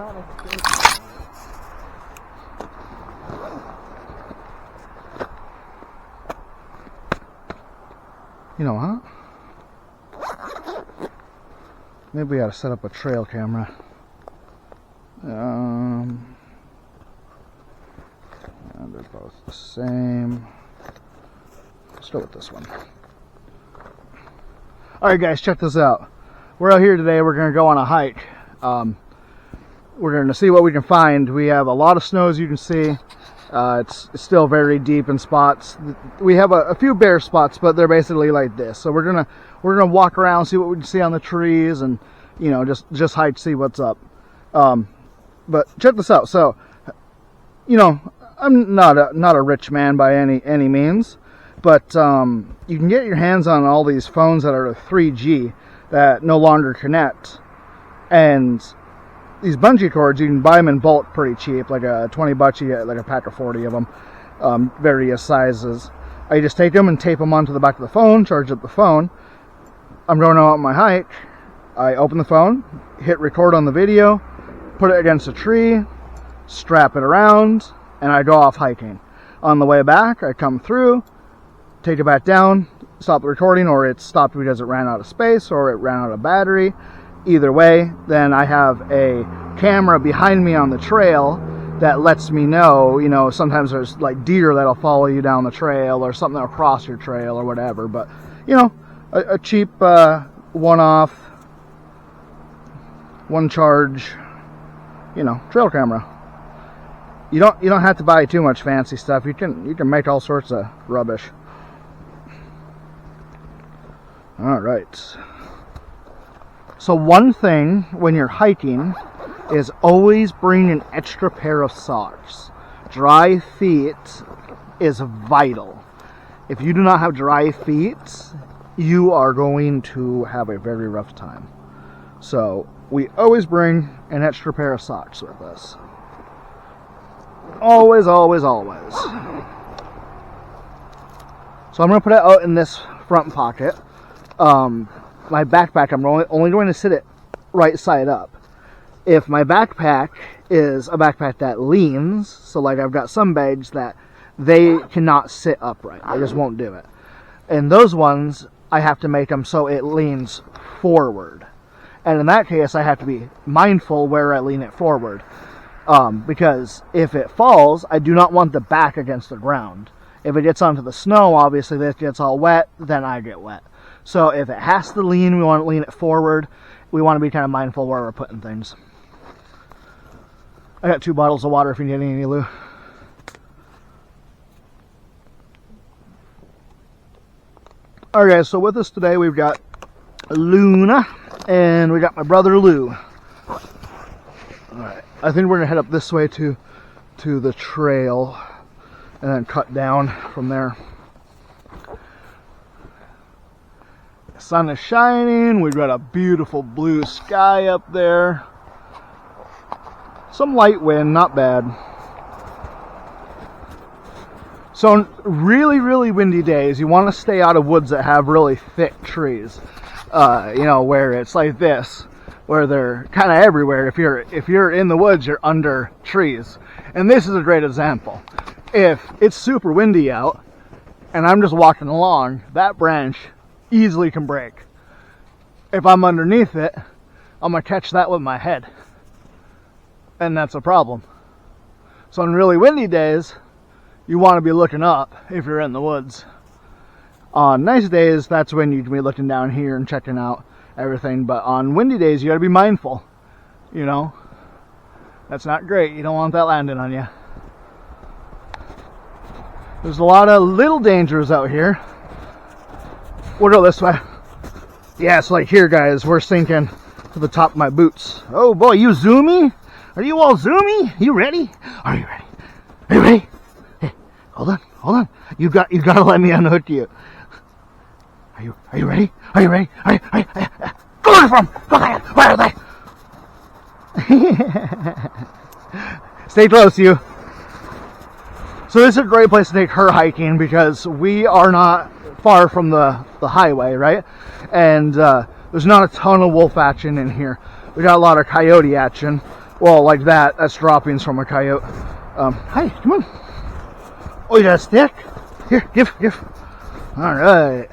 You know what? Maybe we gotta set up a trail camera. And they're both the same. Let's go with this one. Alright guys, check this out. We're out here today, we're gonna go on a hike. We're gonna see what we can find. We have a lot of snow, as you can see. It's still very deep in spots. We have a few bare spots, but they're basically like this. So we're gonna walk around, see what we can see on the trees, and you know, just hike, see what's up. But check this out. So, you know, I'm not a rich man by any means, but you can get your hands on all these phones that are 3G that no longer connect, and these bungee cords, you can buy them in bulk pretty cheap, like a 20 bucks, you get like a pack of 40 of them, various sizes. I just take them and tape them onto the back of the phone, charge up the phone. I'm going out on my hike, I open the phone, hit record on the video, put it against a tree, strap it around, and I go off hiking. On the way back, I come through, take it back down, stop the recording, or it stopped because it ran out of space, or it ran out of battery. Either way, then I have a camera behind me on the trail that lets me know, you know, sometimes there's like deer that'll follow you down the trail or something that'll cross your trail or whatever. But, you know, a cheap one-off, one charge, you know, trail camera. You don't have to buy too much fancy stuff. You can make all sorts of rubbish. All right. So one thing when you're hiking is always bring an extra pair of socks. Dry feet is vital. If you do not have dry feet, you are going to have a very rough time. So we always bring an extra pair of socks with us. Always, always, always. So I'm going to put it out in this front pocket. My backpack, I'm only going to sit it right side up. If my backpack is a backpack that leans, so like I've got some bags that they cannot sit upright, I just won't do it. And those ones, I have to make them so it leans forward. And in that case, I have to be mindful where I lean it forward. Because if it falls, I do not want the back against the ground. If it gets onto the snow, obviously this gets all wet, then I get wet. So if it has to lean, we want to lean it forward. We want to be kind of mindful where we're putting things. I got 2 bottles of water if you need any, Lou. Alright guys, so with us today we've got Luna and we got my brother Lou. Alright, I think we're going to head up this way to the trail and then cut down from there. The sun is shining, we've got a beautiful blue sky up there. Some light wind, not bad. So on really, really windy days, you want to stay out of woods that have really thick trees. You know, where it's like this, where they're kind of everywhere. If you're in the woods, you're under trees. And this is a great example. If it's super windy out, and I'm just walking along, that branch easily can break. If I'm underneath it, I'm going to catch that with my head. And that's a problem. So on really windy days, you want to be looking up if you're in the woods. On nice days, that's when you can be looking down here and checking out everything. But on windy days, you got to be mindful. You know, that's not great. You don't want that landing on you. There's a lot of little dangers out here. We'll go this way. Yeah, it's like here, guys. We're sinking to the top of my boots. Oh boy, you zoomy? Are you all zoomy? You ready? Are you ready? Are you ready? Hey, hold on. You got to let me unhook you. Are you ready? Are you ready? Go on from. Go ahead. Where are they? Stay close, you. So this is a great place to take her hiking because we are not far from the highway, right? And there's not a ton of wolf action in here. We got a lot of coyote action, Well, like that. That's droppings from a coyote. Hi, come on. Oh, you got a stick? Here, give. All right.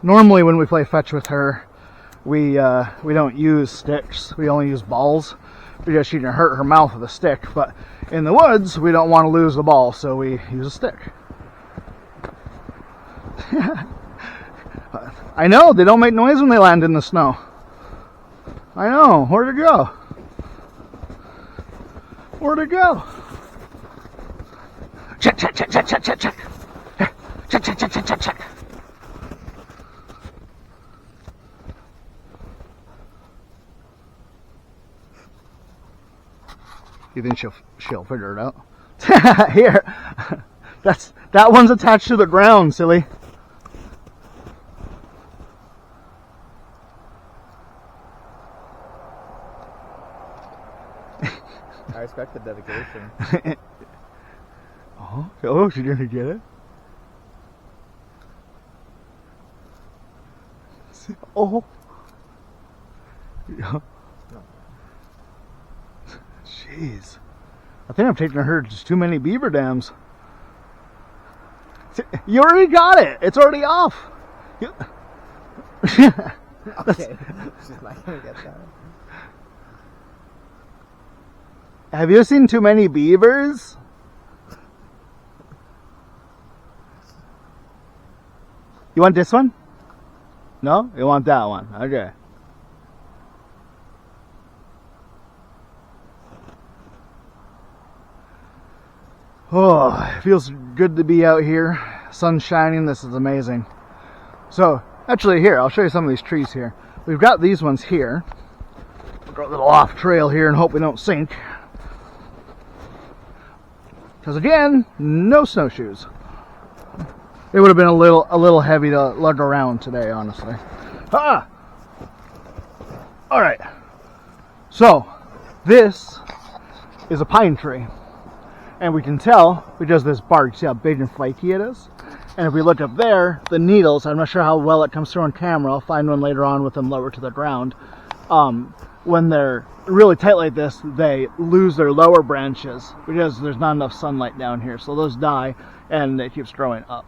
Normally, when we play fetch with her, we don't use sticks. We only use balls because she can hurt her mouth with a stick. But in the woods, we don't want to lose the ball, so we use a stick. I know, they don't make noise when they land in the snow. I know, where'd it go? Where'd it go? Check. Here. Check. You think she'll figure it out? Here. That one's attached to the ground, silly. I respect the dedication. Oh, she's gonna get it? Oh. Jeez. I think I'm taking her to just too many beaver dams. You already got it. It's already off. Okay. She's not gonna get that. Have you seen too many beavers? You want this one? No? You want that one? Okay. Oh, it feels good to be out here. Sun's shining. This is amazing. So, actually here, I'll show you some of these trees here. We've got these ones here. We'll go a little off trail here and hope we don't sink. Because again, no snowshoes. It would have been a little heavy to lug around today, honestly. Ah! Alright. So, this is a pine tree. And we can tell because this bark, see how big and flaky it is? And if we look up there, the needles, I'm not sure how well it comes through on camera, I'll find one later on with them lower to the ground. When they're really tight like this, they lose their lower branches because there's not enough sunlight down here. So those die and it keeps growing up.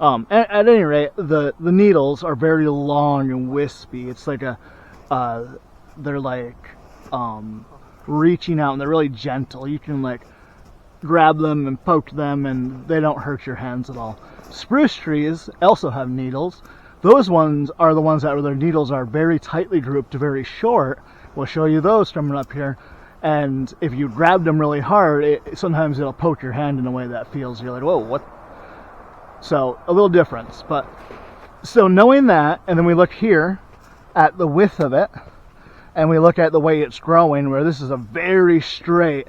At any rate, the needles are very long and wispy. It's like they're like reaching out and they're really gentle. You can like grab them and poke them and they don't hurt your hands at all. Spruce trees also have needles. Those ones are the ones that their needles are very tightly grouped, very short. We'll show you those coming up here. And if you grab them really hard, sometimes it'll poke your hand in a way that feels, you're like, whoa, what? So, a little difference. But so knowing that, and then we look here at the width of it, and we look at the way it's growing, where this is a very straight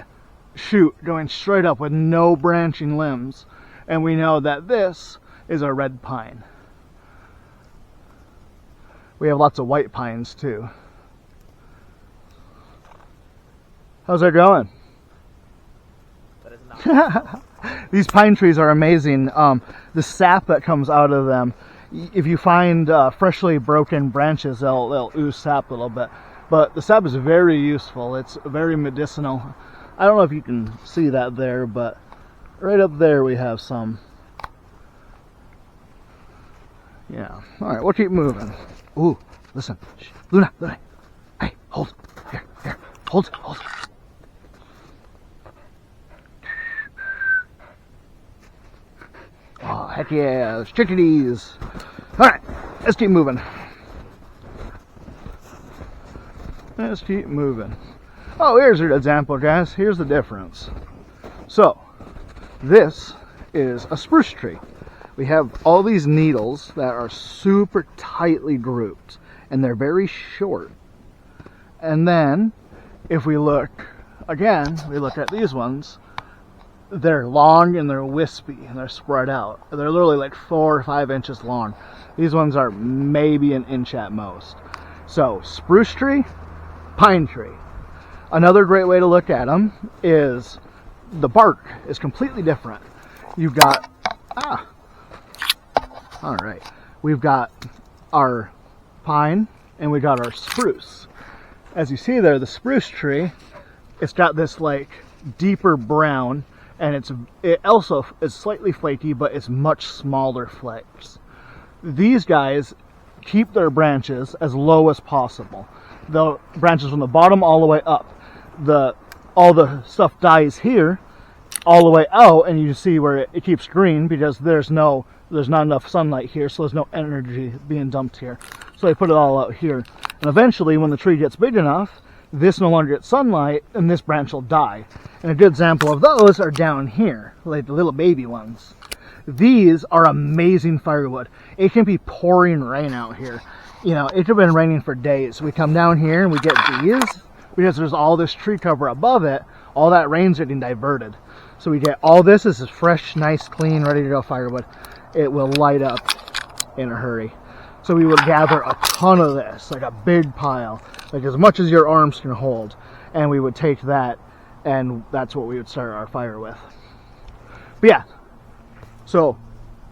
shoot going straight up with no branching limbs. And we know that this is a red pine. We have lots of white pines too. How's that going? That is not. These pine trees are amazing. The sap that comes out of them, if you find freshly broken branches, they'll ooze sap a little bit. But the sap is very useful. It's very medicinal. I don't know if you can see that there, but right up there we have some. Yeah. All right, we'll keep moving. Ooh, listen. Shh. Luna. Hey, hold. Here. Hold. Oh, heck yeah, there's chickadees. Alright, let's keep moving. Oh, here's an example, guys. Here's the difference. So, this is a spruce tree. We have all these needles that are super tightly grouped, and they're very short. And then, if we look again, we look at these ones. They're long and they're wispy and they're spread out. They're literally like 4 or 5 inches long. These ones are maybe an inch at most. So, spruce tree, pine tree. Another great way to look at them is the bark is completely different. You've got, alright, we've got our pine and we got our spruce. as you see there, the spruce tree, it's got this like deeper brown, and it also is slightly flaky, but it's much smaller flakes. These guys keep their branches as low as possible. The branches from the bottom all the way up. All the stuff dies here, all the way out, and you see where it keeps green because there's not enough sunlight here, so there's no energy being dumped here. So they put it all out here. And eventually, when the tree gets big enough, this no longer gets sunlight, and this branch will die. And a good example of those are down here, like the little baby ones. These are amazing firewood. It can be pouring rain out here. You know, it could have been raining for days. We come down here and we get these, because there's all this tree cover above it, all that rain's getting diverted. So we get all this. This is fresh, nice, clean, ready to go firewood. It will light up in a hurry. So we would gather a ton of this, like a big pile, like as much as your arms can hold. And we would take that, and that's what we would start our fire with. But yeah, so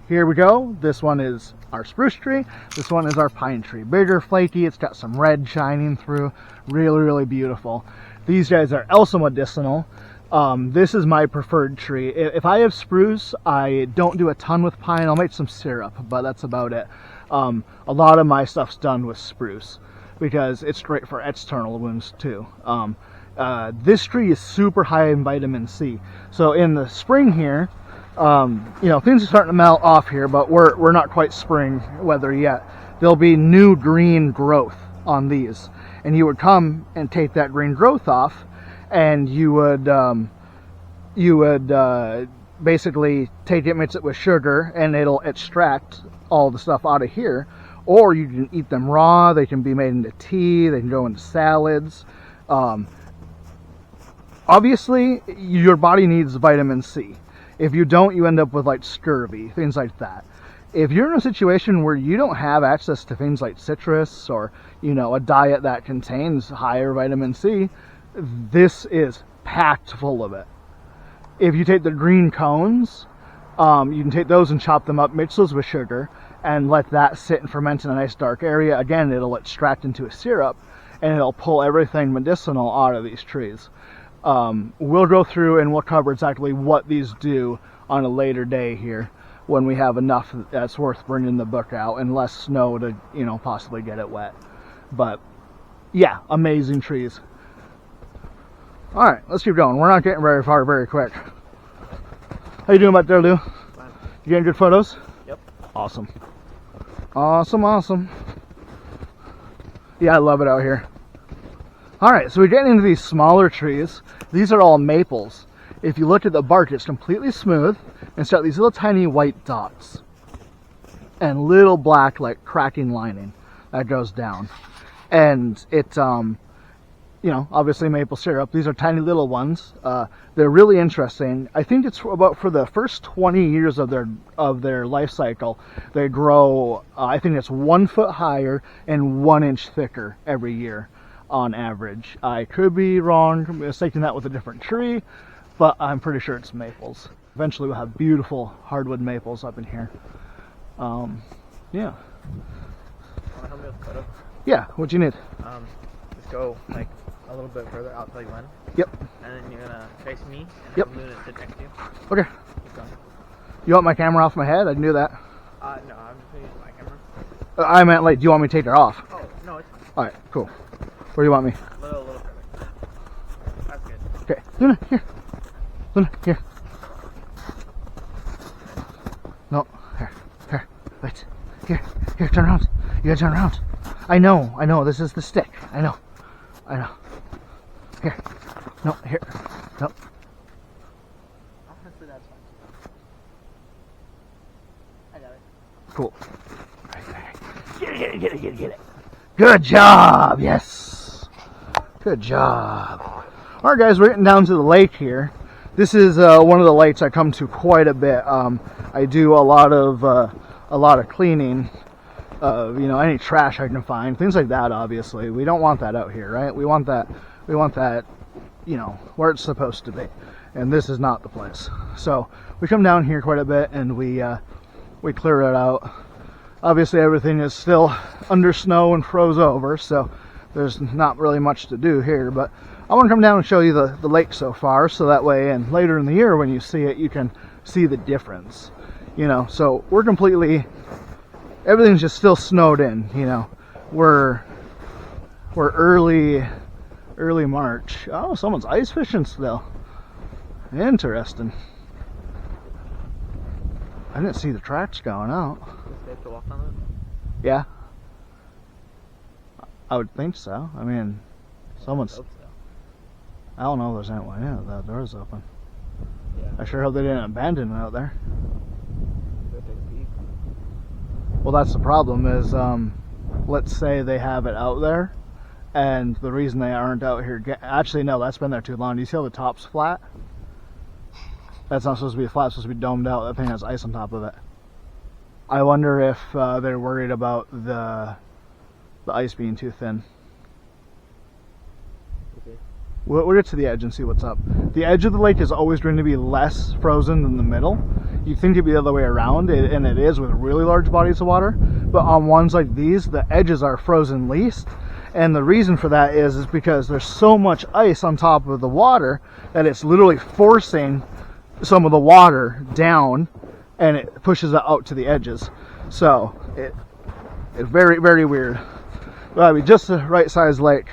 here we go. This one is our spruce tree. This one is our pine tree. Bigger, flaky. It's got some red shining through. Really, really beautiful. These guys are also medicinal. This is my preferred tree. If I have spruce, I don't do a ton with pine. I'll make some syrup, but that's about it. A lot of my stuff's done with spruce because it's great for external wounds too. This tree is super high in vitamin C. So in the spring here, you know, things are starting to melt off here, but we're not quite spring weather yet. There'll be new green growth on these, and you would come and take that green growth off, and you would basically take it, mix it with sugar, and it'll extract all the stuff out of here. Or you can eat them raw. They can be made into tea. They can go into salads. Obviously, your body needs vitamin C. If you don't, you end up with like scurvy, things like that. If you're in a situation where you don't have access to things like citrus, or, you know, a diet that contains higher vitamin C, this is packed full of it. If you take the green cones, you can take those and chop them up, mix those with sugar, and let that sit and ferment in a nice dark area. Again, it'll extract into a syrup, and it'll pull everything medicinal out of these trees. We'll go through and we'll cover exactly what these do on a later day here, when we have enough that's worth bringing the book out, and less snow to, you know, possibly get it wet. But yeah, amazing trees. All right, let's keep going. We're not getting very far very quick. How you doing back there, Lou? Fine. You getting good photos? Yep. Awesome. Awesome, awesome. Yeah, I love it out here. All right, so we're getting into these smaller trees. These are all maples. If you look at the bark, it's completely smooth, and it's got these little tiny white dots and little black, like, cracking lining that goes down. And it's you know, obviously maple syrup. These are tiny little ones. They're really interesting. I think it's about for the first 20 years of their life cycle, they grow, I think it's 1 foot higher and 1 inch thicker every year on average. I could be wrong, mistaking that with a different tree, but I'm pretty sure it's maples. Eventually we'll have beautiful hardwood maples up in here. Yeah. Want to help me with the photo? Yeah, what you need? Just go like a little bit further. I'll tell you when. Yep. And then you're gonna face me. And Yep. I'm gonna sit next to you. Okay. Keep going. You want my camera off my head? I can do that. No, I'm just gonna use my camera. I meant, like, do you want me to take her off? Oh no, it's fine. Alright, cool. Where do you want me? A little further. That's good. Okay. Luna, here. Luna, here. No, here. Wait. Here, turn around. You gotta turn around. I know, this is the stick. I know. Here. No, here. No. Honestly, that's fine. I got it. Cool. Get it. Good job, yes. Good job. Alright guys, we're getting down to the lake here. This is one of the lakes I come to quite a bit. I do a lot of cleaning. You know, any trash I can find, things like that. Obviously, we don't want that out here, right? We want that, you know, where it's supposed to be. And this is not the place. So we come down here quite a bit, and we clear it out. Obviously, everything is still under snow and froze over, so there's not really much to do here, but I want to come down and show you the lake so far, so that way, and later in the year when you see it, you can see the difference. You know, so we're completely, everything's just still snowed in. You know, we're early March. Oh, someone's ice fishing still. Interesting. I didn't see the tracks going out. They have to walk on it? Yeah, I would think so. I mean, someone's. Hope so. I don't know if there's anyone in it. That door's open. Yeah. I sure hope they didn't abandon it out there. Go take a peek. Well, that's the problem is, let's say they have it out there, and the reason they aren't out here, actually no, that's been there too long. Do you see how the top's flat? That's not supposed to be flat, it's supposed to be domed out. That thing has ice on top of it. I wonder if they're worried about the ice being too thin. Okay. We'll get to the edge and see what's up. The edge of the lake is always going to be less frozen than the middle. You'd think it'd be the other way around, and it is with really large bodies of water. But on ones like these, the edges are frozen least. And the reason for that is because there's so much ice on top of the water that it's literally forcing some of the water down, and it pushes it out to the edges. So it's very, very weird. Well, we just the right size lake.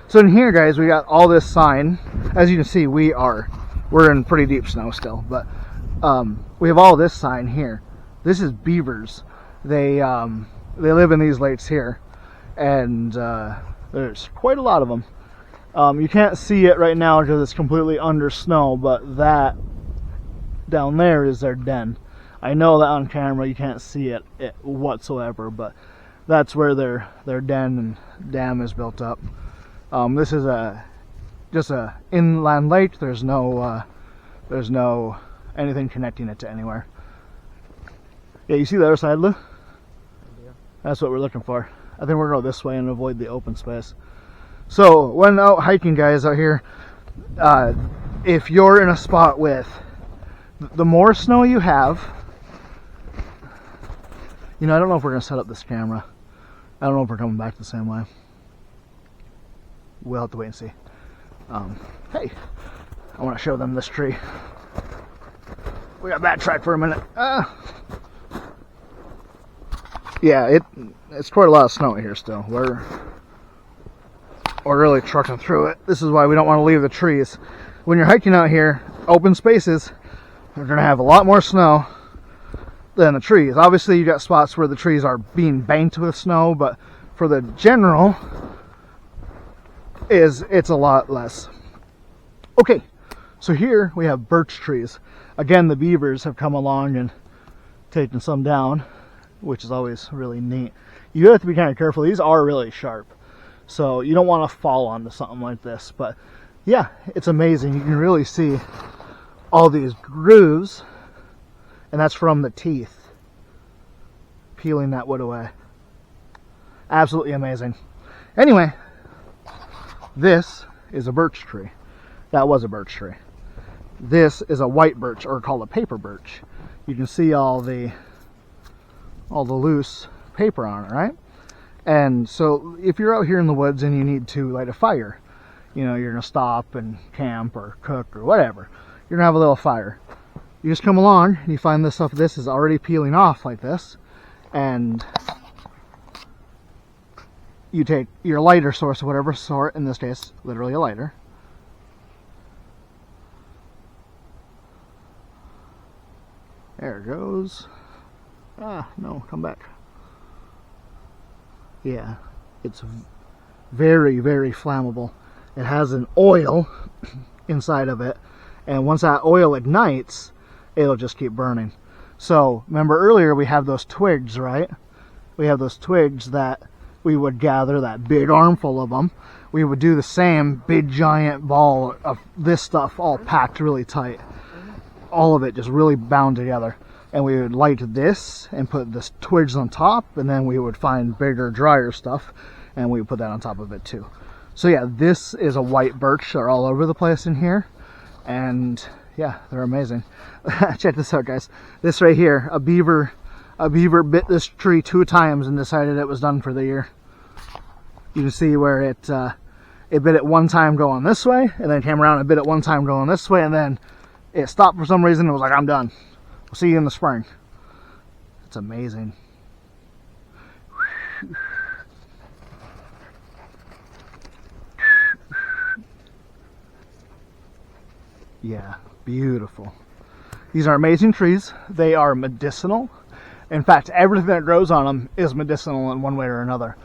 So in here, guys, we got all this sign. As you can see, we're in pretty deep snow still, but we have all this sign here. This is beavers. They live in these lakes here, and there's quite a lot of them. You can't see it right now because it's completely under snow, but that down there is their den. I know that on camera you can't see it whatsoever, but that's where their den and dam is built up. This is just a inland lake. There's no anything connecting it to anywhere. Yeah, you see the other side, Lou? Yeah. That's what we're looking for. I think we're going to go this way and avoid the open space. So when out hiking, guys, out here, if you're in a spot with the more snow you have, you know, I don't know if we're going to set up this camera. I don't know if we're coming back the same way. We'll have to wait and see. Hey, I want to show them this tree. We got backtracked for a minute. Yeah, it's quite a lot of snow here still. We're really trucking through it. This is why we don't want to leave the trees. When you're hiking out here, open spaces, you're going to have a lot more snow than the trees. Obviously, you got spots where the trees are being banked with snow, but for the general, it's a lot less. Okay, so here we have birch trees. Again, the beavers have come along and taken some down, which is always really neat. You have to be kind of careful. These are really sharp, so you don't want to fall onto something like this. But yeah, it's amazing. You can really see all these grooves, and that's from the teeth peeling that wood away. Absolutely amazing. Anyway, this is a birch tree. That was a birch tree. This is a white birch, or called a paper birch. You can see all the loose paper on it, right? And so if you're out here in the woods and you need to light a fire, you know, you're gonna stop and camp or cook or whatever, you're gonna have a little fire. You just come along and you find this stuff. This is already peeling off like this, and you take your lighter source, or whatever sort, in this case literally a lighter, there it goes. No, come back. Yeah, it's very, very flammable. It has an oil inside of it, and once that oil ignites, it'll just keep burning. So remember earlier we have those twigs, right? We have those twigs that we would gather, that big armful of them. We would do the same big giant ball of this stuff all packed really tight. All of it just really bound together. And we would light this and put the twigs on top, and then we would find bigger, drier stuff, and we would put that on top of it too. So yeah, this is a white birch. They're all over the place in here, and yeah, they're amazing. Check this out, guys. This right here, a beaver bit this tree 2 times and decided it was done for the year. You can see where it bit at one time going this way, and then came around and bit at one time going this way, and then it stopped for some reason and was like, I'm done. We'll see you in the spring. It's amazing. Yeah, beautiful. These are amazing trees. They are medicinal. In fact, everything that grows on them is medicinal in one way or another.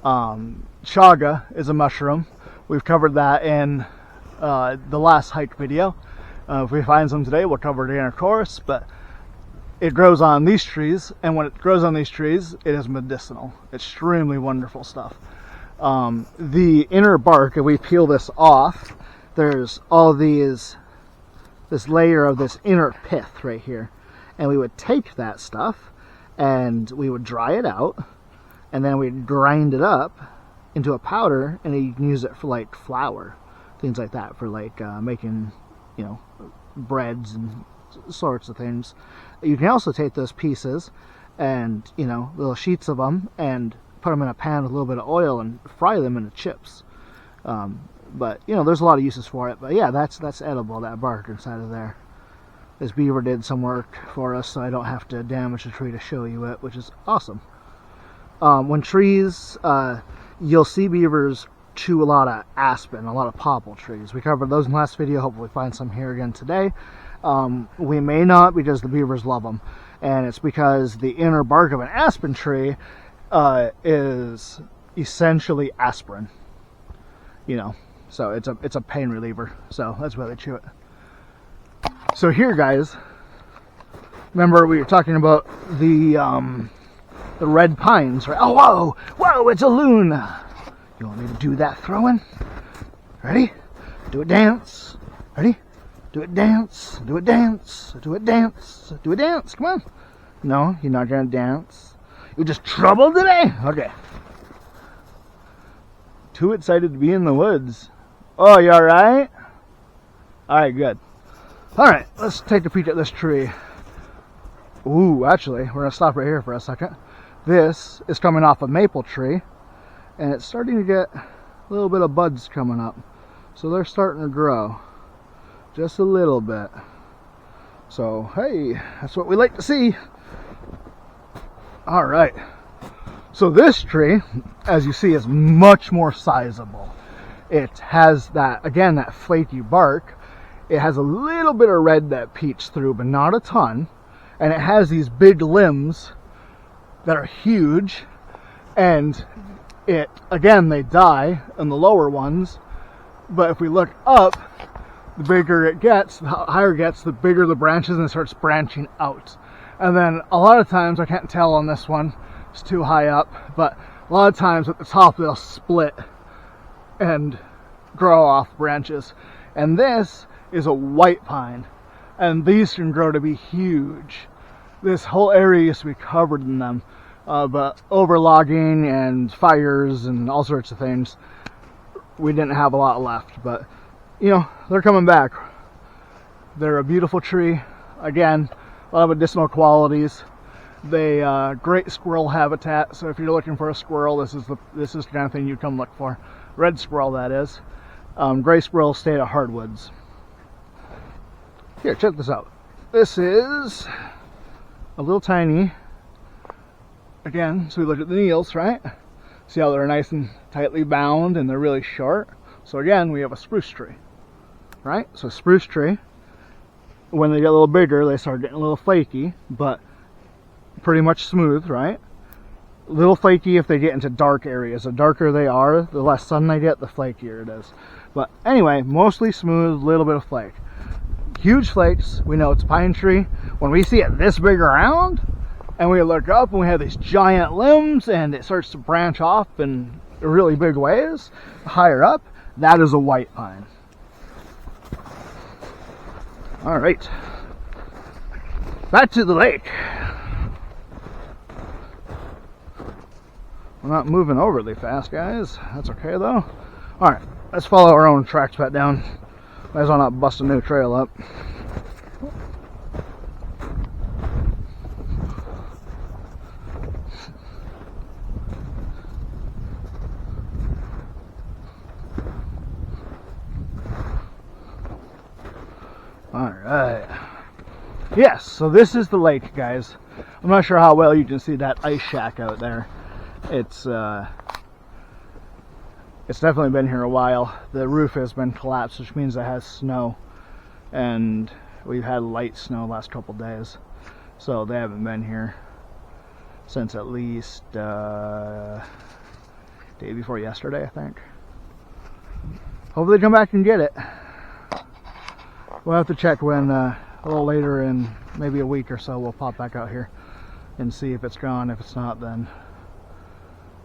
Chaga is a mushroom. We've covered that in the last hike video. If we find some today, we'll cover it again, of course, but it grows on these trees, and when it grows on these trees, it is medicinal. Extremely wonderful stuff. The inner bark, if we peel this off, there's all this layer of this inner pith right here, and we would take that stuff and we would dry it out, and then we'd grind it up into a powder, and you can use it for like flour, things like that, for like making, you know, breads and sorts of things. You can also take those pieces and, you know, little sheets of them, and put them in a pan with a little bit of oil and fry them into chips. But, you know, there's a lot of uses for it. But yeah, that's edible, that bark inside of there. This beaver did some work for us, so I don't have to damage the tree to show you it, which is awesome. When trees, you'll see beavers chew a lot of aspen, a lot of popple trees. We covered those in the last video. Hopefully find some here again today. We may not, because the beavers love them. And it's because the inner bark of an aspen tree is essentially aspirin. You know, so it's a pain reliever. So that's why they chew it. So here, guys, remember we were talking about the red pines, right? Oh, whoa, it's a loon. You want me to do that throwing? Ready? Do a dance. Ready? Do it dance. Do it dance. Do it dance. Do it dance. Come on. No, you're not gonna dance. You're just trouble today? Okay. Too excited to be in the woods. Oh, you alright? Alright, good. Alright, let's take a peek at this tree. Ooh, actually, we're gonna stop right here for a second. This is coming off a maple tree, and it's starting to get a little bit of buds coming up. So they're starting to grow. Just a little bit. So, hey, that's what we like to see. Alright. So this tree, as you see, is much more sizable. It has that, again, that flaky bark. It has a little bit of red that peeks through, but not a ton. And it has these big limbs that are huge. And it, again, they die in the lower ones. But if we look up, the bigger it gets, the higher it gets, the bigger the branches, and it starts branching out. And then a lot of times, I can't tell on this one, it's too high up, but a lot of times at the top they'll split and grow off branches. And this is a white pine, and these can grow to be huge. This whole area used to be covered in them, but overlogging and fires and all sorts of things, we didn't have a lot left. But you know, they're coming back. They're a beautiful tree. Again, a lot of medicinal qualities. They great squirrel habitat. So if you're looking for a squirrel, this is the kind of thing you come look for. Red squirrel, that is. Gray squirrel stay at hardwoods. Here, check this out. This is a little tiny. Again, so we look at the needles, right? See how they're nice and tightly bound, and they're really short. So again, we have a spruce tree, right? So spruce tree, when they get a little bigger, they start getting a little flaky, but pretty much smooth, right? A little flaky if they get into dark areas. The darker they are, the less sun they get, the flakier it is. But anyway, mostly smooth, little bit of flake. Huge flakes, we know it's a pine tree. When we see it this big around, and we look up and we have these giant limbs, and it starts to branch off in really big ways, higher up, that is a white pine. All right, back to the lake. We're not moving overly fast, guys. That's okay though. All right, let's follow our own tracks back down. Might as well not bust a new trail up. Yes, so this is the lake, guys. I'm not sure how well you can see that ice shack out there. It's definitely been here a while. The roof has been collapsed, which means it has snow, and we've had light snow the last couple days, so they haven't been here since at least day before yesterday, I think. Hopefully they come back and get it. We'll have to check when a little later in maybe a week or so we'll pop back out here and see if it's gone. If it's not, then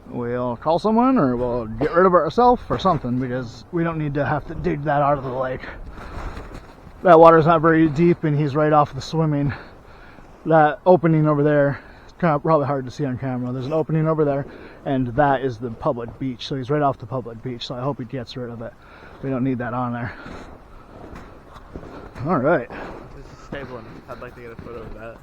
we'll call someone or we'll get rid of it ourselves or something, because we don't need to have to dig that out of the lake. That water's not very deep and he's right off the swimming. That opening over there, it's kind of probably hard to see on camera. There's an opening over there and that is the public beach. So he's right off the public beach, so I hope he gets rid of it. We don't need that on there. All right. This is stable enough. I'd like to get a photo of that.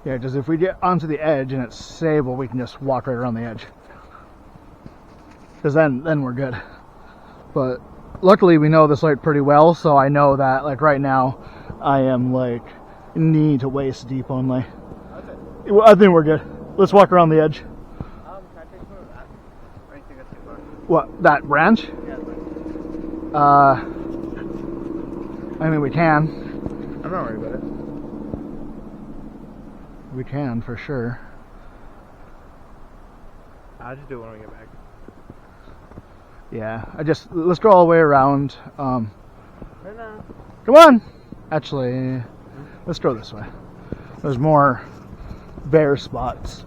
Yeah, because if we get onto the edge and it's stable, we can just walk right around the edge. Because then we're good. But luckily we know this lake pretty well, so I know that like right now I am like knee to waist deep only. Okay. Well, I think we're good. Let's walk around the edge. Can I take a photo of that? Or do you think that's too far? What, that branch? Yeah, I mean, we can. I'm not worried about it. We can for sure. I'll just do it when we get back. Yeah, let's go all the way around. Right now. Come on. Actually, let's go this way. There's more bare spots.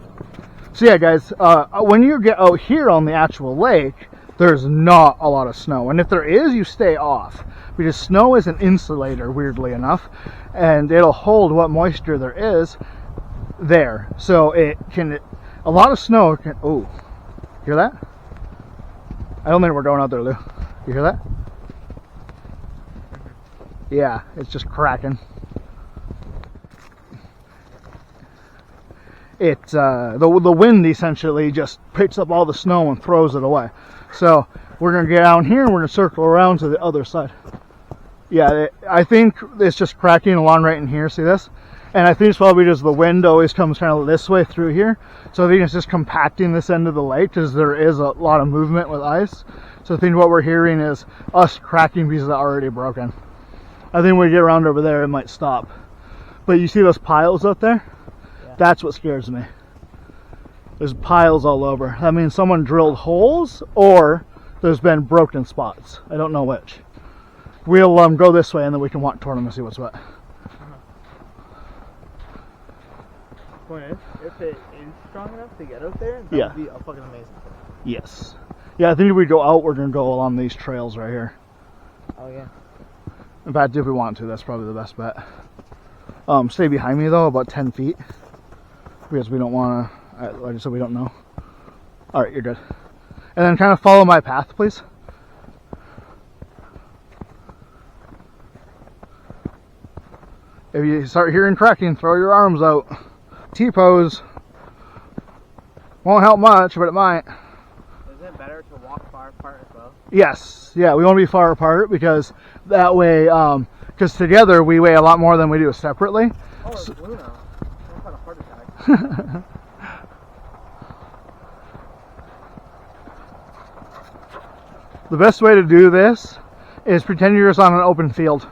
So yeah, guys, when you get out here on the actual lake, there's not a lot of snow. And if there is, you stay off. Because snow is an insulator, weirdly enough. And it'll hold what moisture there is there. So it can, a lot of snow can, oh, hear that? I don't think we're going out there, Lou. You hear that? Yeah, it's just cracking. The wind essentially just picks up all the snow and throws it away. So we're gonna get down here and we're gonna circle around to the other side. Yeah, I think it's just cracking along right in here. See this? And I think it's probably just the wind always comes kind of this way through here. So I think it's just compacting this end of the lake because there is a lot of movement with ice. So I think what we're hearing is us cracking pieces that are already broken. I think when we get around over there, it might stop. But you see those piles out there? Yeah. That's what scares me. There's piles all over. That means someone drilled holes or there's been broken spots. I don't know which. We'll go this way and then we can walk toward them and see what's what. Point is, if it is strong enough to get out there, that yeah, would be a fucking amazing thing. Yes. Yeah, I think if we go out, we're going to go along these trails right here. Oh, yeah. In fact, if we want to, that's probably the best bet. Stay behind me, though, about 10 feet. Because we don't want to, like I said, we don't know. Alright, you're good. And then kind of follow my path, please. If you start hearing cracking, throw your arms out. T-pose. Won't help much, but it might. Is it better to walk far apart as well? Yes. Yeah, we want to be far apart because that way, because together we weigh a lot more than we do separately. Oh, it's blue now. I've had a heart attack. The best way to do this is pretend you're just on an open field.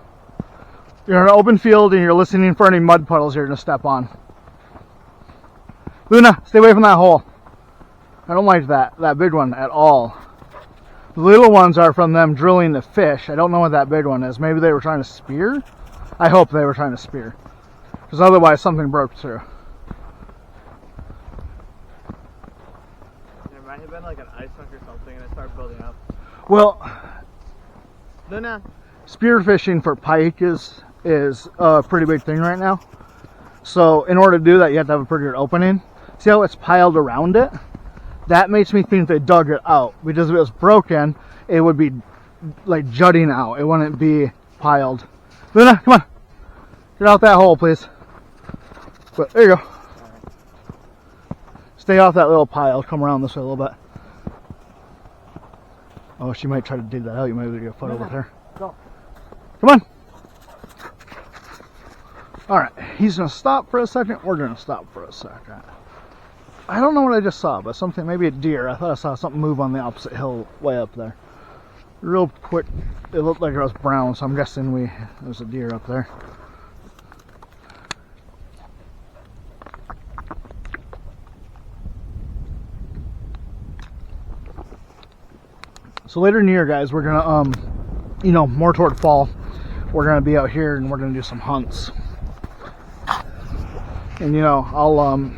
You're in an open field and you're listening for any mud puddles you're going to step on. Luna, stay away from that hole. I don't like that big one at all. The little ones are from them drilling the fish. I don't know what that big one is. Maybe they were trying to spear? I hope they were trying to spear. Because otherwise something broke through. There might have been like an ice chunk or something and it started building up. Well, Luna. Spearfishing for pike is a pretty big thing right now. So in order to do that, you have to have a pretty good opening. See how it's piled around it? That makes me think they dug it out. Because if it was broken, it would be like jutting out. It wouldn't be piled. Luna, come on. Get out that hole, please. But there you go. Stay off that little pile. Come around this way a little bit. Oh, she might try to dig that out. You might be able to get a photo with her. Go. Come on. All right, he's gonna stop for a second. We're gonna stop for a second. I don't know what I just saw, but something, maybe a deer. I thought I saw something move on the opposite hill way up there. Real quick, it looked like it was brown, so I'm guessing there's a deer up there. So later in the year, guys, we're gonna, you know, more toward fall, we're gonna be out here and we're gonna do some hunts. And you know, I'll,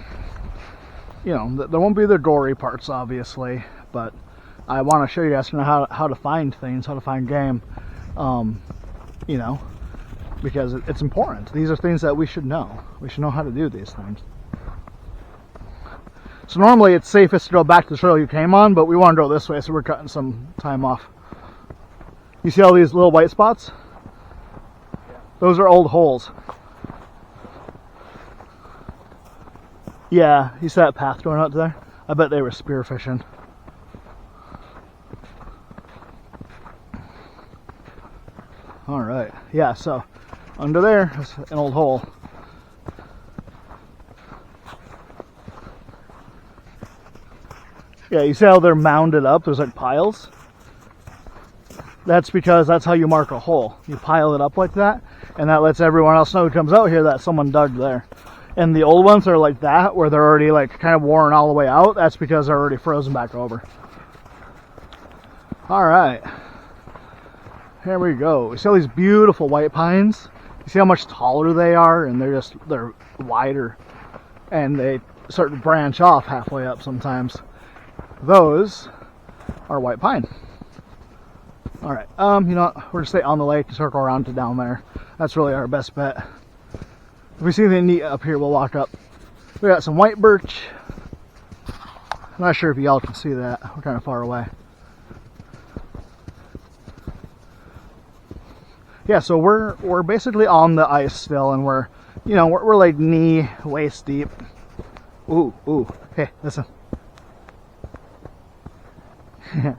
you know, there won't be the gory parts, obviously, but I want to show you guys how to find things, how to find game, you know, because it's important. These are things that we should know. We should know how to do these things. So normally it's safest to go back to the trail you came on, but we want to go this way, so we're cutting some time off. You see all these little white spots? Yeah. Those are old holes. Yeah, you see that path going out there? I bet they were spearfishing. All right, yeah, so under there is an old hole. Yeah, you see how they're mounded up? There's like piles. That's because that's how you mark a hole. You pile it up like that, and that lets everyone else know who comes out here that someone dug there. And the old ones are like that, where they're already like kind of worn all the way out. That's because they're already frozen back over. All right, here we go. You see all these beautiful white pines? You see how much taller they are, and they're wider, and they start to branch off halfway up sometimes. Those are white pine. All right, you know what? We're gonna stay on the lake and circle around to down there. That's really our best bet. If we see anything neat up here, we'll walk up. We got some white birch. I'm not sure if y'all can see that. We're kind of far away. Yeah, so we're basically on the ice still, and we're like knee, waist deep. Ooh, hey, listen. Hear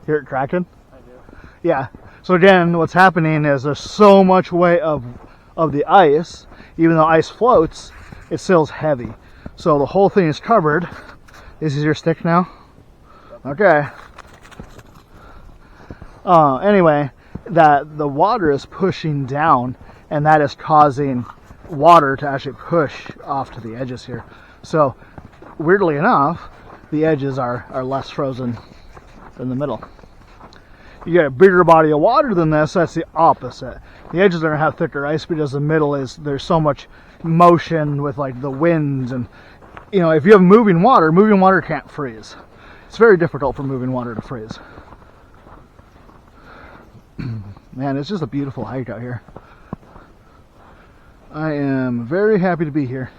it cracking? I do. Yeah. So again, what's happening is there's so much weight of the ice. Even though ice floats, it still's heavy. So the whole thing is covered. This is your stick now? Okay. Anyway, that the water is pushing down, and that is causing water to actually push off to the edges here. So weirdly enough, the edges are less frozen than the middle. You get a bigger body of water than this, that's the opposite. The edges are going to have thicker ice because the middle there's so much motion with like the winds, and you know, if you have moving water can't freeze. It's very difficult for moving water to freeze. Man, it's just a beautiful hike out here. I am very happy to be here.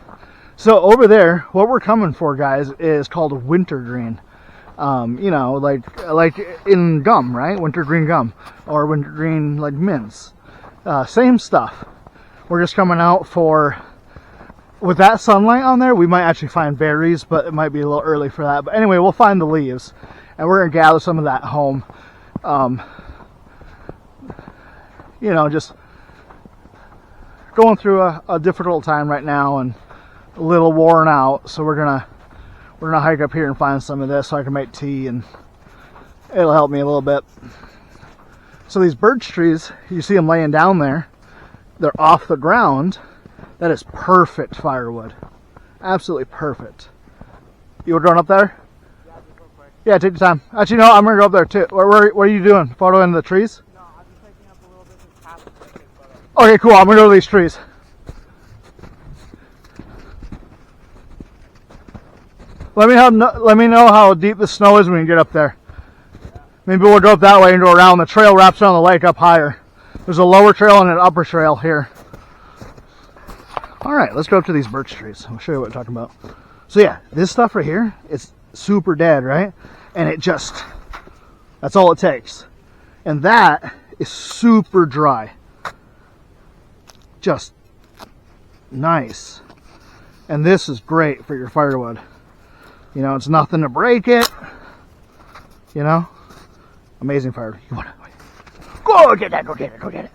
So over there, what we're coming for, guys, is called wintergreen. You know, like in gum, right? Wintergreen gum, or wintergreen like mints. Same stuff. We're just coming out for, with that sunlight on there, we might actually find berries, but it might be a little early for that. But anyway, we'll find the leaves, and we're gonna gather some of that home. You know, just going through a difficult time right now and a little worn out, so we're gonna hike up here and find some of this so I can make tea, and it'll help me a little bit. So these birch trees, you see them laying down there, they're off the ground. That is perfect firewood. Absolutely perfect. You were going up there? Yeah, just real quick. Yeah, take your time. Actually, no, I'm gonna go up there too. What are you doing? Photo in the trees? No, I'm just taking up a little bit of path to take a photo. Okay, cool. I'm gonna go to these trees. Let me know how deep the snow is when you get up there. Maybe we'll go up that way and go around. The trail wraps around the lake up higher. There's a lower trail and an upper trail here. All right, let's go up to these birch trees. I'll show you what I'm talking about. So yeah, this stuff right here, it's super dead, right? And that's all it takes. And that is super dry. Just nice. And this is great for your firewood. You know, it's nothing to break it. You know, Amazing firewood. You want to go get that? Go get it. Go get it.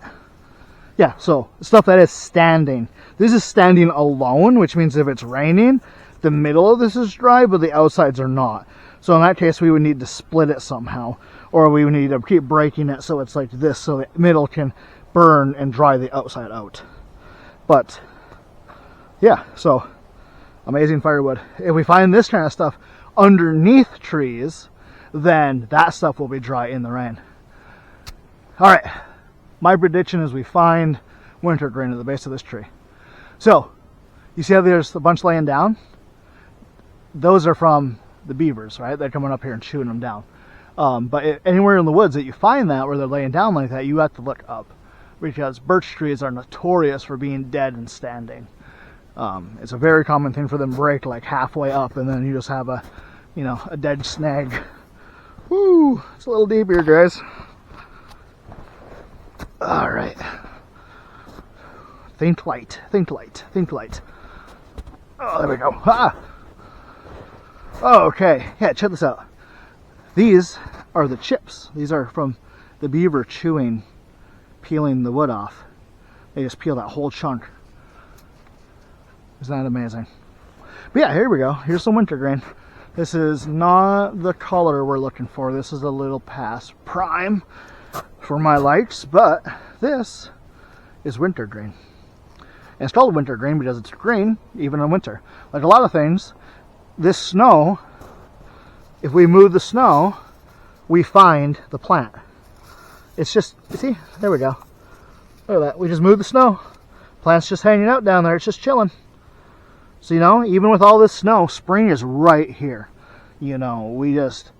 Yeah. So stuff that is standing. This is standing alone, which means if it's raining, the middle of this is dry, but the outsides are not. So in that case, we would need to split it somehow, or we would need to keep breaking it so it's like this, so the middle can burn and dry the outside out. But yeah, so amazing firewood. If we find this kind of stuff underneath trees, then that stuff will be dry in the rain. All right, my prediction is we find wintergreen at the base of this tree. So you see how there's a bunch laying down? Those are from the beavers, right? They're coming up here and chewing them down. But anywhere in the woods that you find that where they're laying down like that, you have to look up, because birch trees are notorious for being dead and standing. It's a very common thing for them to break like halfway up, and then you just have a, you know, a dead snag. Woo! It's a little deep here, guys. All right. Think light. Think light. Think light. Oh, there we go. Ah! Okay, yeah, check this out. These are the chips. These are from the beaver peeling the wood off. They just peel that whole chunk. Isn't that amazing? But yeah, here we go. Here's some wintergreen. This is not the color we're looking for. This is a little past prime for my likes, but this is wintergreen. And it's called wintergreen because it's green even in winter. Like a lot of things, this snow, if we move the snow, we find the plant. It's just, you see, there we go. Look at that, we just moved the snow. Plant's just hanging out down there, it's just chilling. So, you know, even with all this snow, spring is right here. You know, we just,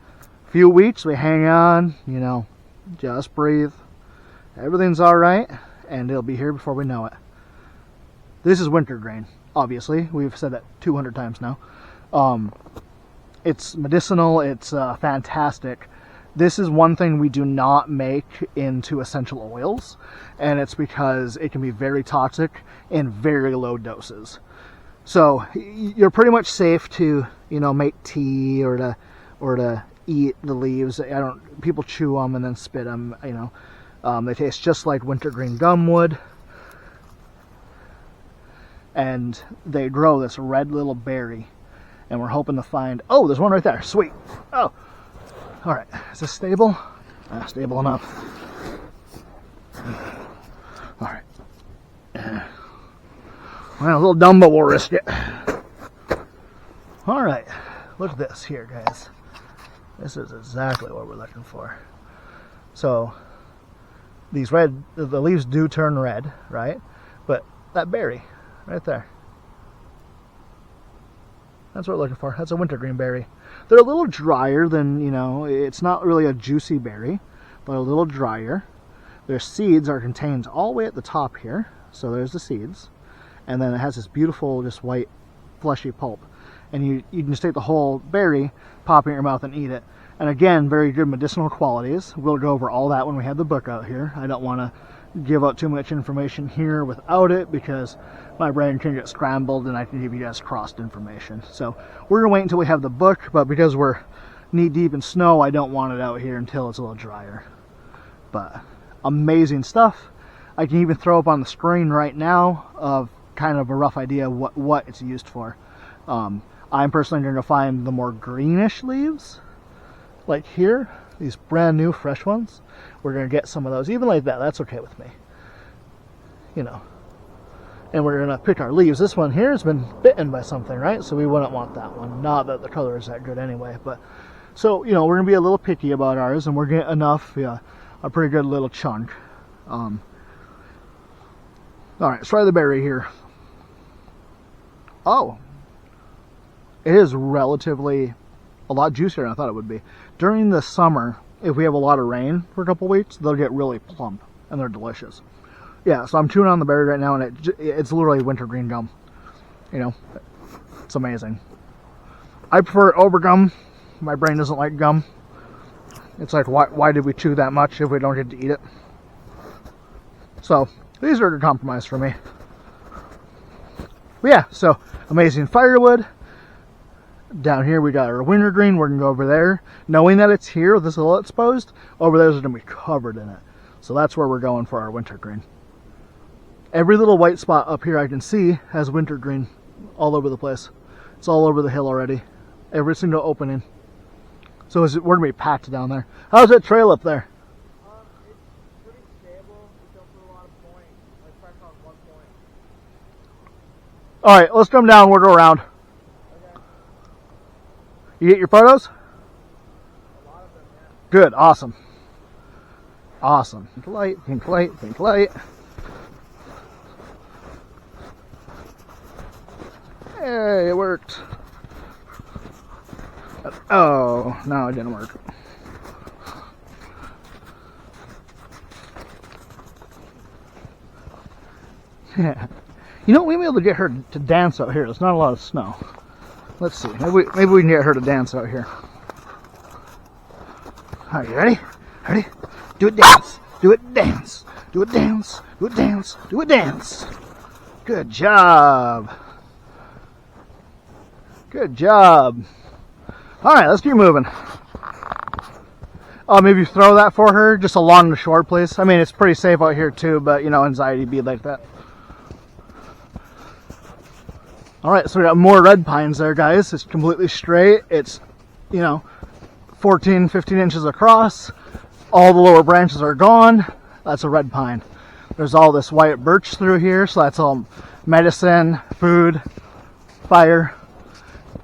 a few weeks, we hang on, you know, just breathe. Everything's all right, and it'll be here before we know it. This is wintergreen, obviously. We've said that 200 times now. It's medicinal, it's fantastic. This is one thing we do not make into essential oils, and it's because it can be very toxic in very low doses. So you're pretty much safe to, you know, make tea or to eat the leaves. People chew them and then spit them, you know. They taste just like wintergreen gum would. And they grow this red little berry. And we're hoping to find, oh, there's one right there. Sweet. Oh. All right. Is this stable? Stable enough. All right. Well, a little dumb, but we'll risk it. All right. Look at this here, guys. This is exactly what we're looking for. So, the leaves do turn red, right? But that berry right there, that's what we're looking for. That's a wintergreen berry. They're a little drier than, you know, it's not really a juicy berry, but a little drier. Their seeds are contained all the way at the top here. So there's the seeds. And then it has this beautiful, just white, fleshy pulp. And you can just take the whole berry, pop it in your mouth and eat it. And again, very good medicinal qualities. We'll go over all that when we have the book out here. I don't want to give out too much information here without it, because my brain can get scrambled and I can give you guys crossed information. So we're gonna wait until we have the book, but because we're knee deep in snow, I don't want it out here until it's a little drier. But amazing stuff. I can even throw up on the screen right now of kind of a rough idea what it's used for. I'm personally going to find the more greenish leaves, like here, these brand new fresh ones. We're going to get some of those, even like that. That's okay with me, you know. And we're going to pick our leaves. This one here has been bitten by something, right? So we wouldn't want that one. Not that the color is that good anyway, but so, you know, we're going to be a little picky about ours, and we're getting enough, yeah, a pretty good little chunk. All right, let's try the berry here. Oh, it is relatively a lot juicier than I thought it would be. During the summer, if we have a lot of rain for a couple weeks, they'll get really plump, and they're delicious. Yeah, so I'm chewing on the berry right now, and it's literally wintergreen gum. You know, it's amazing. I prefer it over gum. My brain doesn't like gum. It's like, why did we chew that much if we don't get to eat it? So these are a good compromise for me. But yeah, so amazing firewood. Down here we got our wintergreen. We're going to go over there. Knowing that it's here, this is a little exposed, over there is going to be covered in it. So that's where we're going for our wintergreen. Every little white spot up here I can see has wintergreen all over the place. It's all over the hill already. Every single opening. So we're going to be packed down there. How's that trail up there? It's pretty stable. We don't put a lot of point. Like press on 1 point. Alright, let's come down and we'll go around. Okay. You get your photos? A lot of them, yeah. Good, awesome. Awesome. Pink light, pink light, pink light. Hey, it worked. Oh, no, it didn't work. Yeah. You know, we may be able to get her to dance out here. There's not a lot of snow. Let's see. Maybe we can get her to dance out here. Are you ready? Ready? Do it dance. Do it dance. Do it dance. Do it dance. Do it dance. Good job. Good job. All right, let's keep moving. Maybe throw that for her just along the shore, please. I mean, it's pretty safe out here too, but you know, anxiety be like that. All right, so we got more red pines there, guys. It's completely straight. It's, you know, 14, 15 inches across. All the lower branches are gone. That's a red pine. There's all this white birch through here, so that's all medicine, food, fire.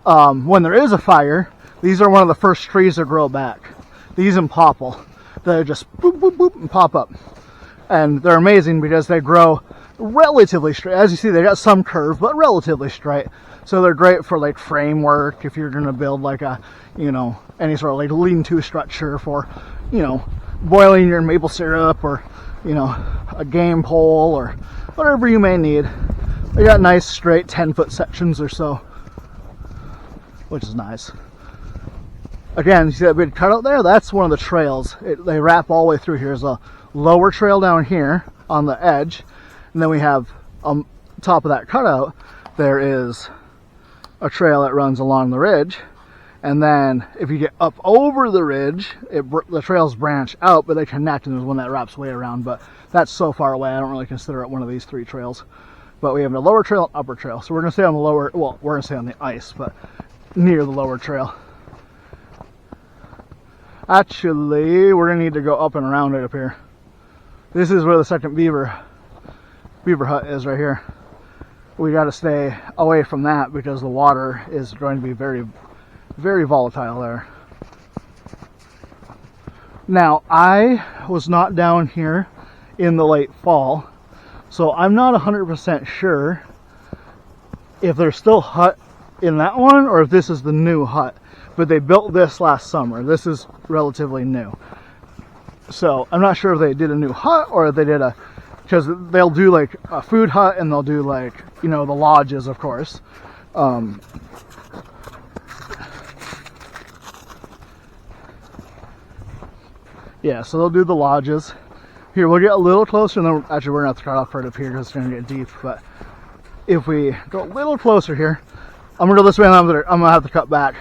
When there is a fire, these are one of the first trees to grow back. These and popple. They just boop, boop, boop, and pop up. And they're amazing because they grow relatively straight. As you see, they got some curve, but relatively straight. So they're great for like framework if you're going to build like a, you know, any sort of like lean-to structure for, you know, boiling your maple syrup or, you know, a game pole or whatever you may need. They got nice straight 10-foot sections or so, which is nice. Again, you see that big cutout there? That's one of the trails. They wrap all the way through here. There's a lower trail down here on the edge, and then we have on top of that cutout there is a trail that runs along the ridge, and then if you get up over the ridge, the trails branch out, but they connect, and there's one that wraps way around, but that's so far away I don't really consider it one of these 3 trails. But we have a lower trail and upper trail, so we're going to stay on the lower, well, we're going to stay on the ice, but near the lower trail. Actually, we're going to need to go up and around it up here. This is where the second beaver hut is right here. We got to stay away from that because the water is going to be very, very volatile there. Now, I was not down here in the late fall, so I'm not 100% sure if there's still hut in that one or if this is the new hut. But they built this last summer. This is relatively new. So I'm not sure if they did a new hut or if they did because they'll do like a food hut and they'll do like, you know, the lodges, of course. Yeah, so they'll do the lodges. Here, we'll get a little closer, and then actually we're gonna have to cut off right up here because it's gonna get deep. But if we go a little closer here, I'm gonna go this way, and I'm gonna have to cut back.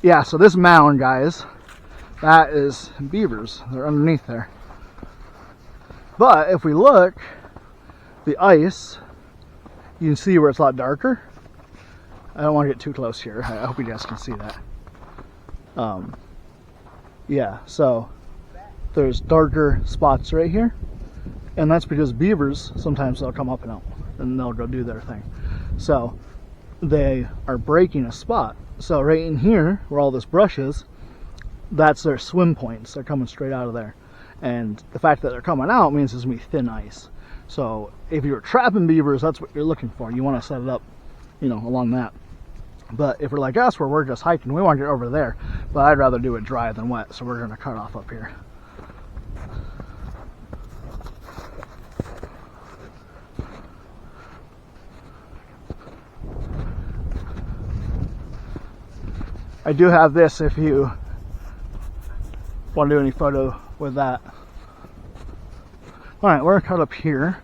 Yeah, so this mound, guys, that is beavers. They're underneath there. But if we look, the ice, you can see where it's a lot darker. I don't want to get too close here. I hope you guys can see that. Yeah, so there's darker spots right here. And that's because beavers, sometimes they'll come up and out and they'll go do their thing. So they are breaking a spot. So right in here, where all this brush is, that's their swim points. They're coming straight out of there. And the fact that they're coming out means there's going to be thin ice. So if you're trapping beavers, that's what you're looking for. You want to set it up, you know, along that. But if we're like us, where we're just hiking, we want to get over there. But I'd rather do it dry than wet, so we're going to cut off up here. I do have this if you want to do any photo with that. Alright, we're going to cut up here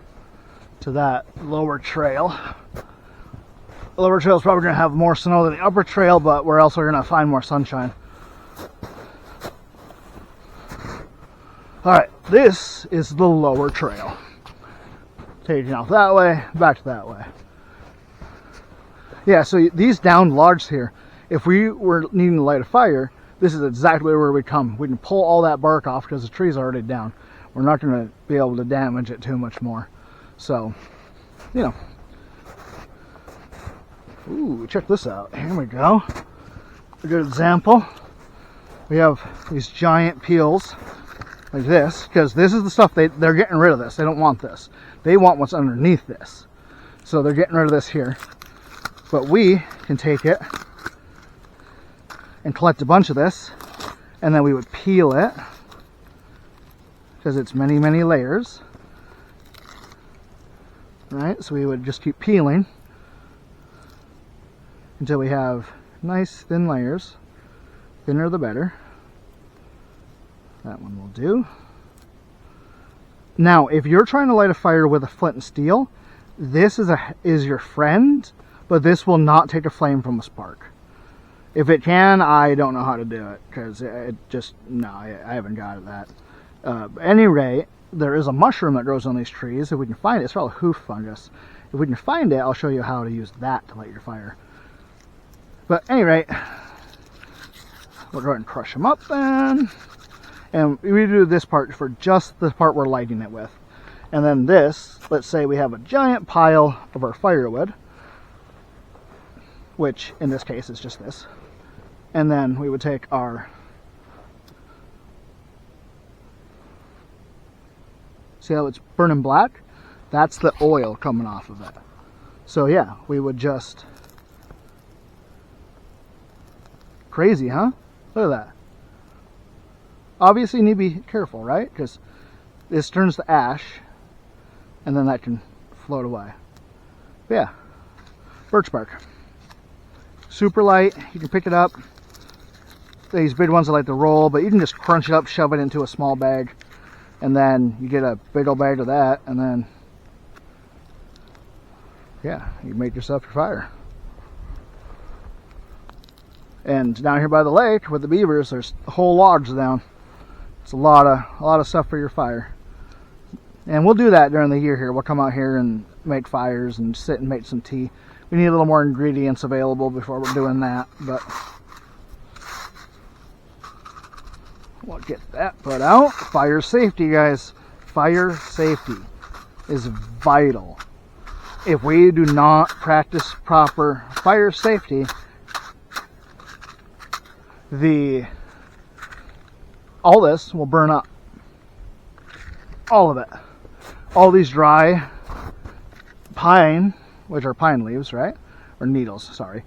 to that lower trail. The lower trail is probably going to have more snow than the upper trail, but we're also going to find more sunshine. Alright, this is the lower trail. Taking off that way, back to that way. Yeah, so these downed logs here, if we were needing to light a fire, this is exactly where we come. We can pull all that bark off because the tree's already down. We're not going to be able to damage it too much more. So, you know. Ooh, check this out. Here we go. A good example. We have these giant peels like this, because this is the stuff they're getting rid of this. They don't want this. They want what's underneath this. So they're getting rid of this here. But we can take it and collect a bunch of this, and then we would peel it, because it's many, many layers. Right? So we would just keep peeling until we have nice thin layers. Thinner the better. That one will do. Now, if you're trying to light a fire with a flint and steel, this is your friend, but this will not take a flame from a spark. If it can, I don't know how to do it, because it just, no, I haven't got it that. At any rate, there is a mushroom that grows on these trees. If we can find it, it's called a hoof fungus. If we can find it, I'll show you how to use that to light your fire. But at any rate, we'll go ahead and crush them up then. And we do this part for just the part we're lighting it with. And then this, let's say we have a giant pile of our firewood, which in this case is just this. And then we would take our, see how it's burning black? That's the oil coming off of it. So yeah, we would just, crazy, huh? Look at that. Obviously you need to be careful, right? Because this turns to ash, and then that can float away. But yeah, birch bark. Super light, you can pick it up. These big ones I like to roll, but you can just crunch it up, shove it into a small bag, and then you get a big old bag of that, and then, yeah, you make yourself your fire. And down here by the lake with the beavers, there's whole logs down. It's a lot of stuff for your fire. And we'll do that during the year here. We'll come out here and make fires and sit and make some tea. We need a little more ingredients available before we're doing that, but we'll get that put out. Fire safety, guys. Fire safety is vital. If we do not practice proper fire safety, all this will burn up. All of it. All these dry pine, which are pine leaves, right? Or needles, sorry.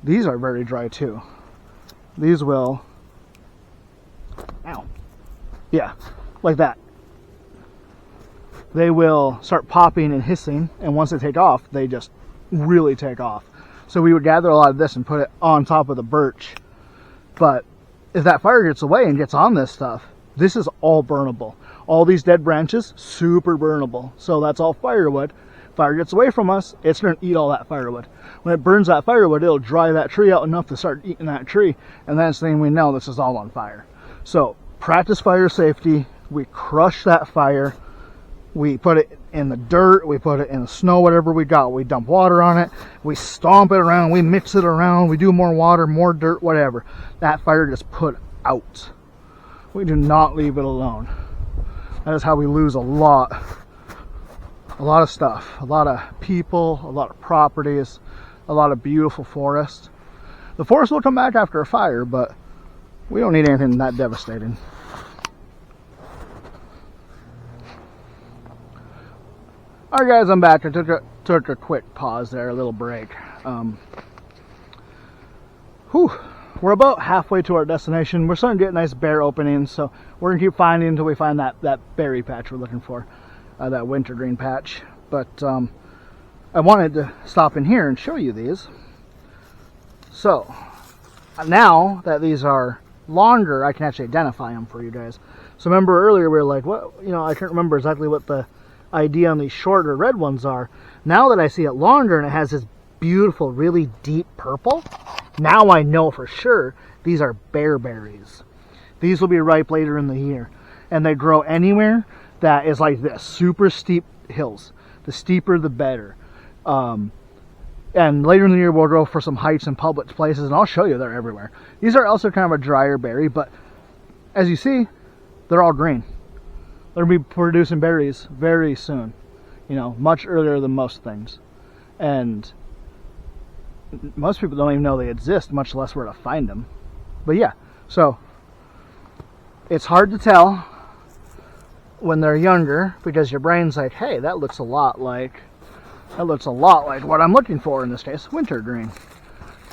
These are very dry too. These will, ow. Yeah, like that. They will start popping and hissing, and once they take off, they just really take off. So we would gather a lot of this and put it on top of the birch. But if that fire gets away and gets on this stuff, this is all burnable. All these dead branches, super burnable. So that's all firewood. Fire gets away from us, it's going to eat all that firewood. When it burns that firewood, it'll dry that tree out enough to start eating that tree. And that's the thing we know, this is all on fire. So practice fire safety. We crush that fire. We put it in the dirt. We put it in the snow, whatever we got. We dump water on it. We stomp it around. We mix it around. We do more water, more dirt, whatever. That fire gets put out. We do not leave it alone. That is how we lose a lot of stuff, a lot of people, a lot of properties, a lot of beautiful forests. The forest will come back after a fire, but we don't need anything that devastating. Alright guys, I'm back. I took a quick pause there, a little break. We're about halfway to our destination. We're starting to get nice bare openings, so we're going to keep finding until we find that berry patch we're looking for, that wintergreen patch. But I wanted to stop in here and show you these. So, now that these are longer, I can actually identify them for you guys. So remember earlier we were like, what? You know, I can't remember exactly what the idea on these shorter red ones are. Now that I see it longer and it has this beautiful, really deep purple. Now I know for sure these are bearberries. These will be ripe later in the year. And they grow anywhere that is like this, super steep hills. The steeper, the better. And later in the year, we'll go for some heights and public places, and I'll show you they're everywhere. These are also kind of a drier berry, but as you see, they're all green. They'll be producing berries very soon. You know, much earlier than most things. And most people don't even know they exist, much less where to find them. But yeah, so it's hard to tell when they're younger because your brain's like, hey, that looks a lot like what I'm looking for, in this case, wintergreen,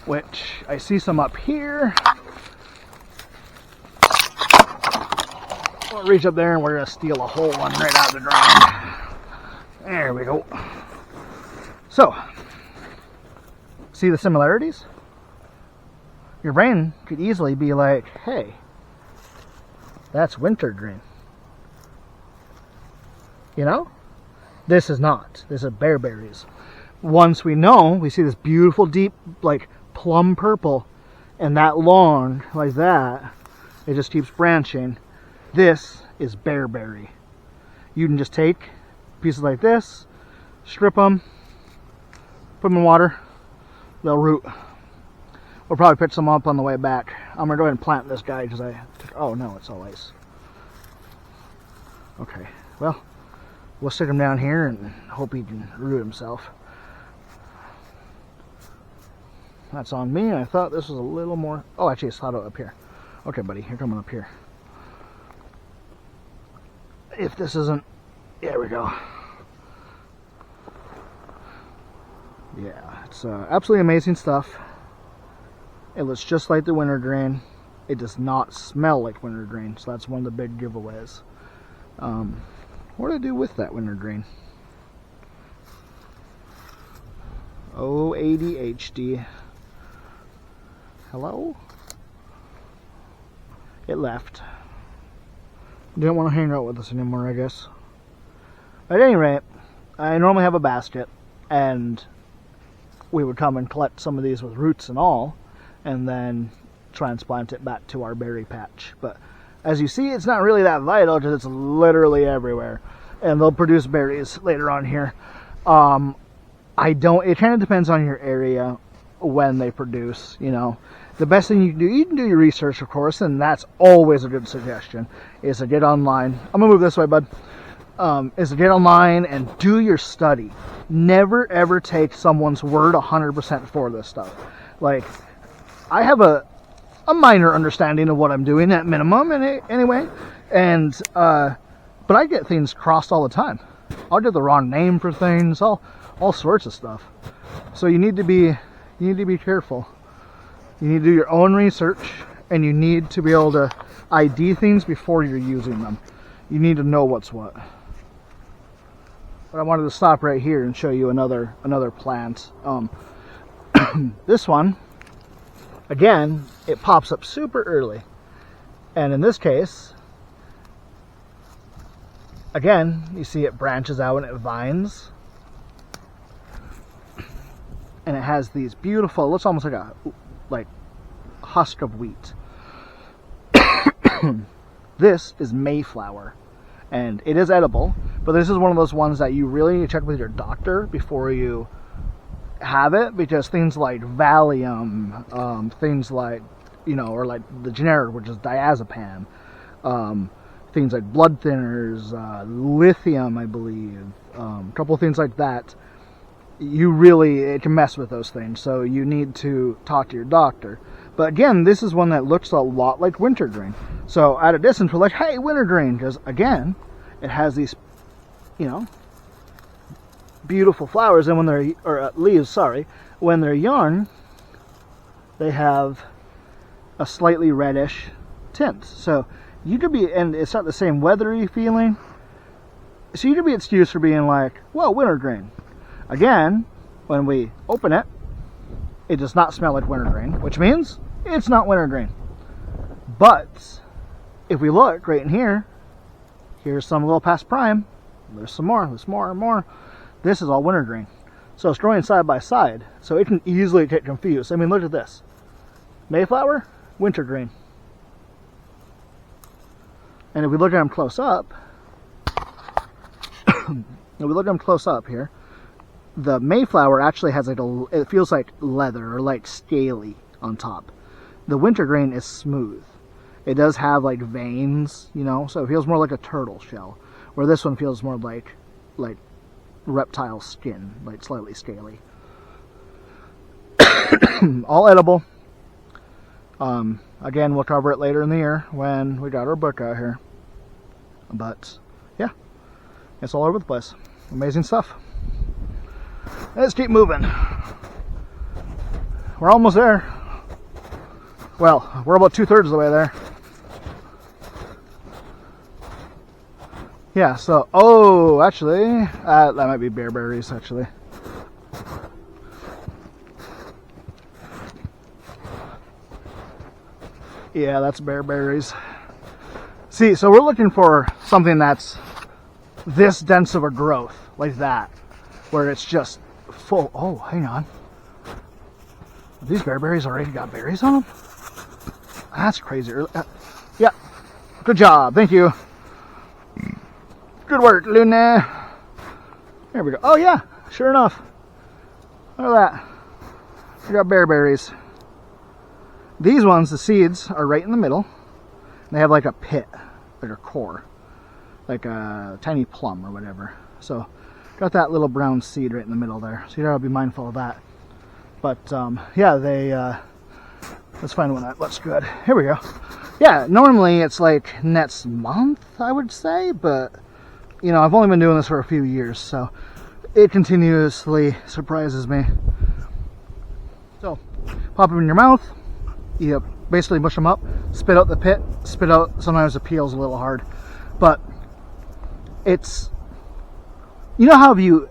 which I see some up here. We'll reach up there and we're going to steal a whole one right out of the ground. There we go. So, see the similarities? Your brain could easily be like, hey, that's wintergreen. You know? This is not. This is bearberries. Once we know, we see this beautiful, deep, like plum purple, and that long, like that, it just keeps branching. This is bearberry. You can just take pieces like this, strip them, put them in water, they'll root. We'll probably pick some up on the way back. I'm gonna go ahead and plant this guy because oh no, it's all ice. Okay, well, we'll stick him down here and hope he can root himself. That's on me. I thought this was a little more. Oh, actually, it's hot up here. Okay, buddy, you're coming up here. If this isn't, there we go. Yeah, it's absolutely amazing stuff. It looks just like the wintergreen. It does not smell like wintergreen, so that's one of the big giveaways. What do I do with that wintergreen? Oh, ADHD. Hello? It left. Didn't want to hang out with us anymore, I guess. At any rate, I normally have a basket, and we would come and collect some of these with roots and all, and then transplant it back to our berry patch. But as you see, it's not really that vital because it's literally everywhere, and they'll produce berries later on here. It kind of depends on your area when they produce, you know. The best thing you can do your research, of course, and that's always a good suggestion, is to get online. I'm gonna move this way, bud. Is to get online and do your study. Never ever take someone's word 100% for this stuff. Like, I have a minor understanding of what I'm doing at minimum, anyway, and but I get things crossed all the time. I'll get the wrong name for things, all sorts of stuff. So you need to be careful. You need to do your own research, and you need to be able to ID things before you're using them. You need to know what's what. But I wanted to stop right here and show you another plant. This one, again, it pops up super early, and in this case, again, you see it branches out and it vines, and it has these beautiful, looks almost like a husk of wheat. This is Mayflower, and it is edible, but this is one of those ones that you really need to check with your doctor before you have it, because things like Valium, things like, or like the generic, which is diazepam, things like blood thinners, lithium, I believe, a couple of things like that, it can mess with those things, so you need to talk to your doctor. But again, this is one that looks a lot like wintergreen. So at a distance, we're like, hey, wintergreen, because again, it has these, beautiful flowers, and leaves, when they're young, they have a slightly reddish tint. So you could be, and it's not the same weathery feeling, so you could be excused for being like, well, wintergreen. Again, when we open it, it does not smell like wintergreen, which means it's not wintergreen. But if we look right in here, here's some a little past prime. There's some more. There's more and more. This is all wintergreen. So it's growing side by side, so it can easily get confused. I mean, look at this. Mayflower, wintergreen. And if we look at them close up, here, the Mayflower actually has like it feels like leather or like scaly on top. The wintergreen is smooth. It does have like veins, you know, so it feels more like a turtle shell, where this one feels more like reptile skin, like slightly scaly. All edible. Again, we'll cover it later in the year when we got our book out here. But yeah, it's all over the place. Amazing stuff. Let's keep moving. We're almost there. Well, we're about 2/3 of the way there. Yeah, so, oh, actually, that might be bearberries, actually. Yeah, that's bearberries. See, so we're looking for something that's this dense of a growth, like that, where it's just full. Oh, hang on. Have these bearberries already got berries on them? That's crazy. Yeah, good job. Thank you. Good work, Luna. There we go. Oh, yeah, sure enough. Look at that. We got bearberries. These ones, the seeds are right in the middle. They have like a pit, like a core, like a tiny plum or whatever. So, got that little brown seed right in the middle there. So you gotta be mindful of that. But yeah, let's find one that looks good. Here we go. Yeah, normally it's like next month, I would say, but you know, I've only been doing this for a few years, so it continuously surprises me. So, pop them in your mouth. You basically mush them up, spit out the pit, spit out. Sometimes the peel's a little hard, but it's, you know how if you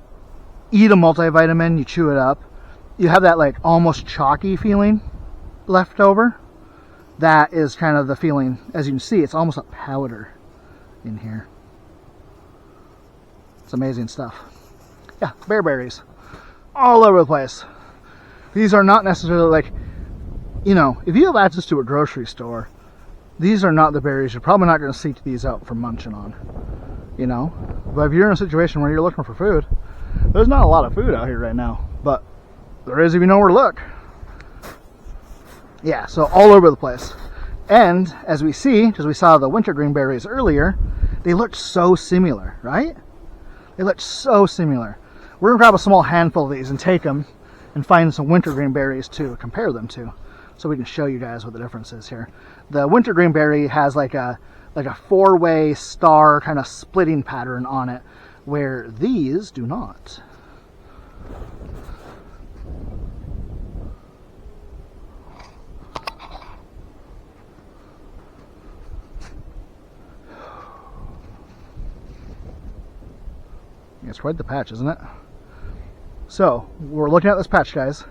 eat a multivitamin, you chew it up, you have that like almost chalky feeling left over. That is kind of the feeling. As you can see, it's almost a powder in here. It's amazing stuff. Yeah, bearberries all over the place. These are not necessarily like, you know, if you have access to a grocery store, these are not the berries. You're probably not going to seek these out for munching on, you know. But if you're in a situation where you're looking for food, there's not a lot of food out here right now, but there is if you know where to look. Yeah, so all over the place. And as we see, because we saw the wintergreen berries earlier, they look so similar, right? They look so similar. We're going to grab a small handful of these and take them and find some wintergreen berries to compare them to, so we can show you guys what the difference is here. The wintergreen berry has like a four-way star kind of splitting pattern on it, where these do not. It's quite the patch, isn't it? So we're looking at this patch, guys.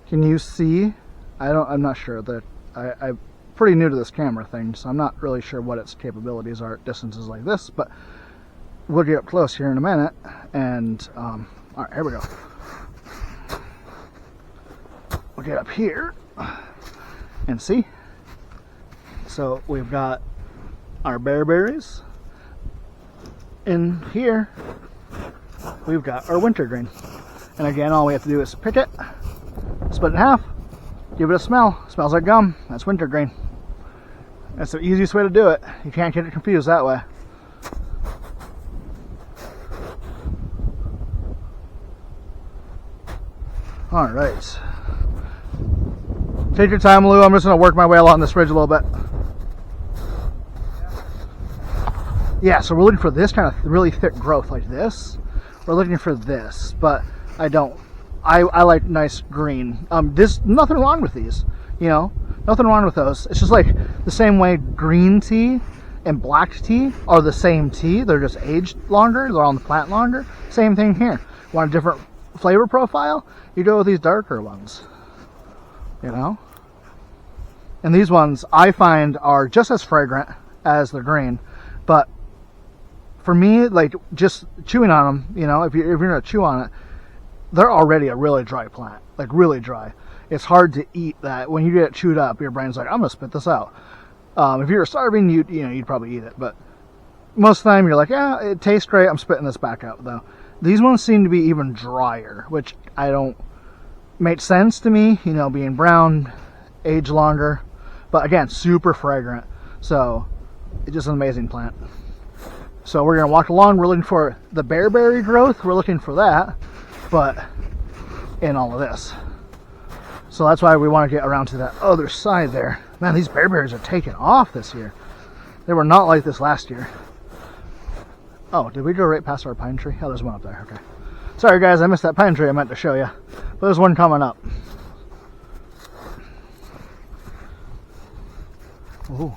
Can you see? I'm not sure. I'm pretty new to this camera thing, so I'm not really sure what its capabilities are at distances like this. But we'll get up close here in a minute. And all right, here we go. We'll get up here and see. So we've got our bearberries. In here, we've got our wintergreen. And again, all we have to do is pick it, split it in half, give it a smell. It smells like gum. That's wintergreen. That's the easiest way to do it. You can't get it confused that way. All right. Take your time, Lou. I'm just going to work my way along this ridge a little bit. Yeah, so we're looking for this kind of really thick growth like this. We're looking for this, but I like nice green. There's nothing wrong with these, you know, nothing wrong with those. It's just like the same way green tea and black tea are the same tea. They're just aged longer. They're on the plant longer. Same thing here. Want a different flavor profile? You go with these darker ones, you know. And these ones I find are just as fragrant as the green, but for me, like just chewing on them, you know, if you're gonna chew on it, they're already a really dry plant, like really dry. It's hard to eat that. When you get it chewed up, your brain's like, I'm gonna spit this out. If you're starving, you'd probably eat it, but most of the time you're like, yeah, it tastes great, I'm spitting this back out though. These ones seem to be even drier, which makes sense to me, being brown, age longer, but again, super fragrant. So it's just an amazing plant. So we're gonna walk along. We're looking for the bearberry growth. We're looking for that, but in all of this. So that's why we want to get around to that other side there. Man, these bearberries are taking off this year. They were not like this last year. Oh, did we go right past our pine tree? Oh, there's one up there. Okay. Sorry guys, I missed that pine tree I meant to show you. But there's one coming up. Ooh.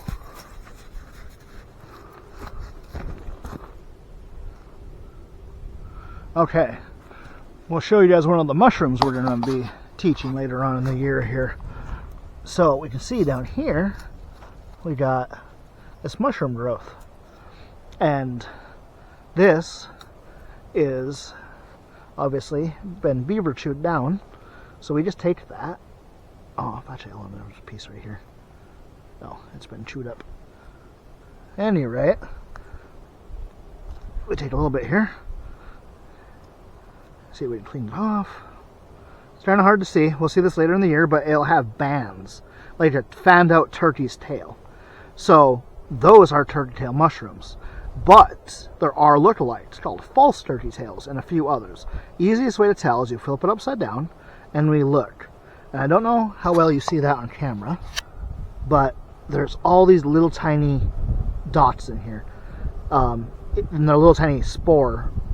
Okay. We'll show you guys one of the mushrooms we're going to be teaching later on in the year here. So we can see down here, we got this mushroom growth. And this is obviously been beaver chewed down. So we just take that off. Actually, hold on, there's a piece right here. No, it's been chewed up. Anyway, we take a little bit here. See if we can clean it off. It's kind of hard to see. We'll see this later in the year, but it'll have bands, like a fanned out turkey's tail. So those are turkey tail mushrooms. But there are lookalikes called false turkey tails and a few others. Easiest way to tell is you flip it upside down and we look. And I don't know how well you see that on camera, but there's all these little tiny dots in here. And they're little tiny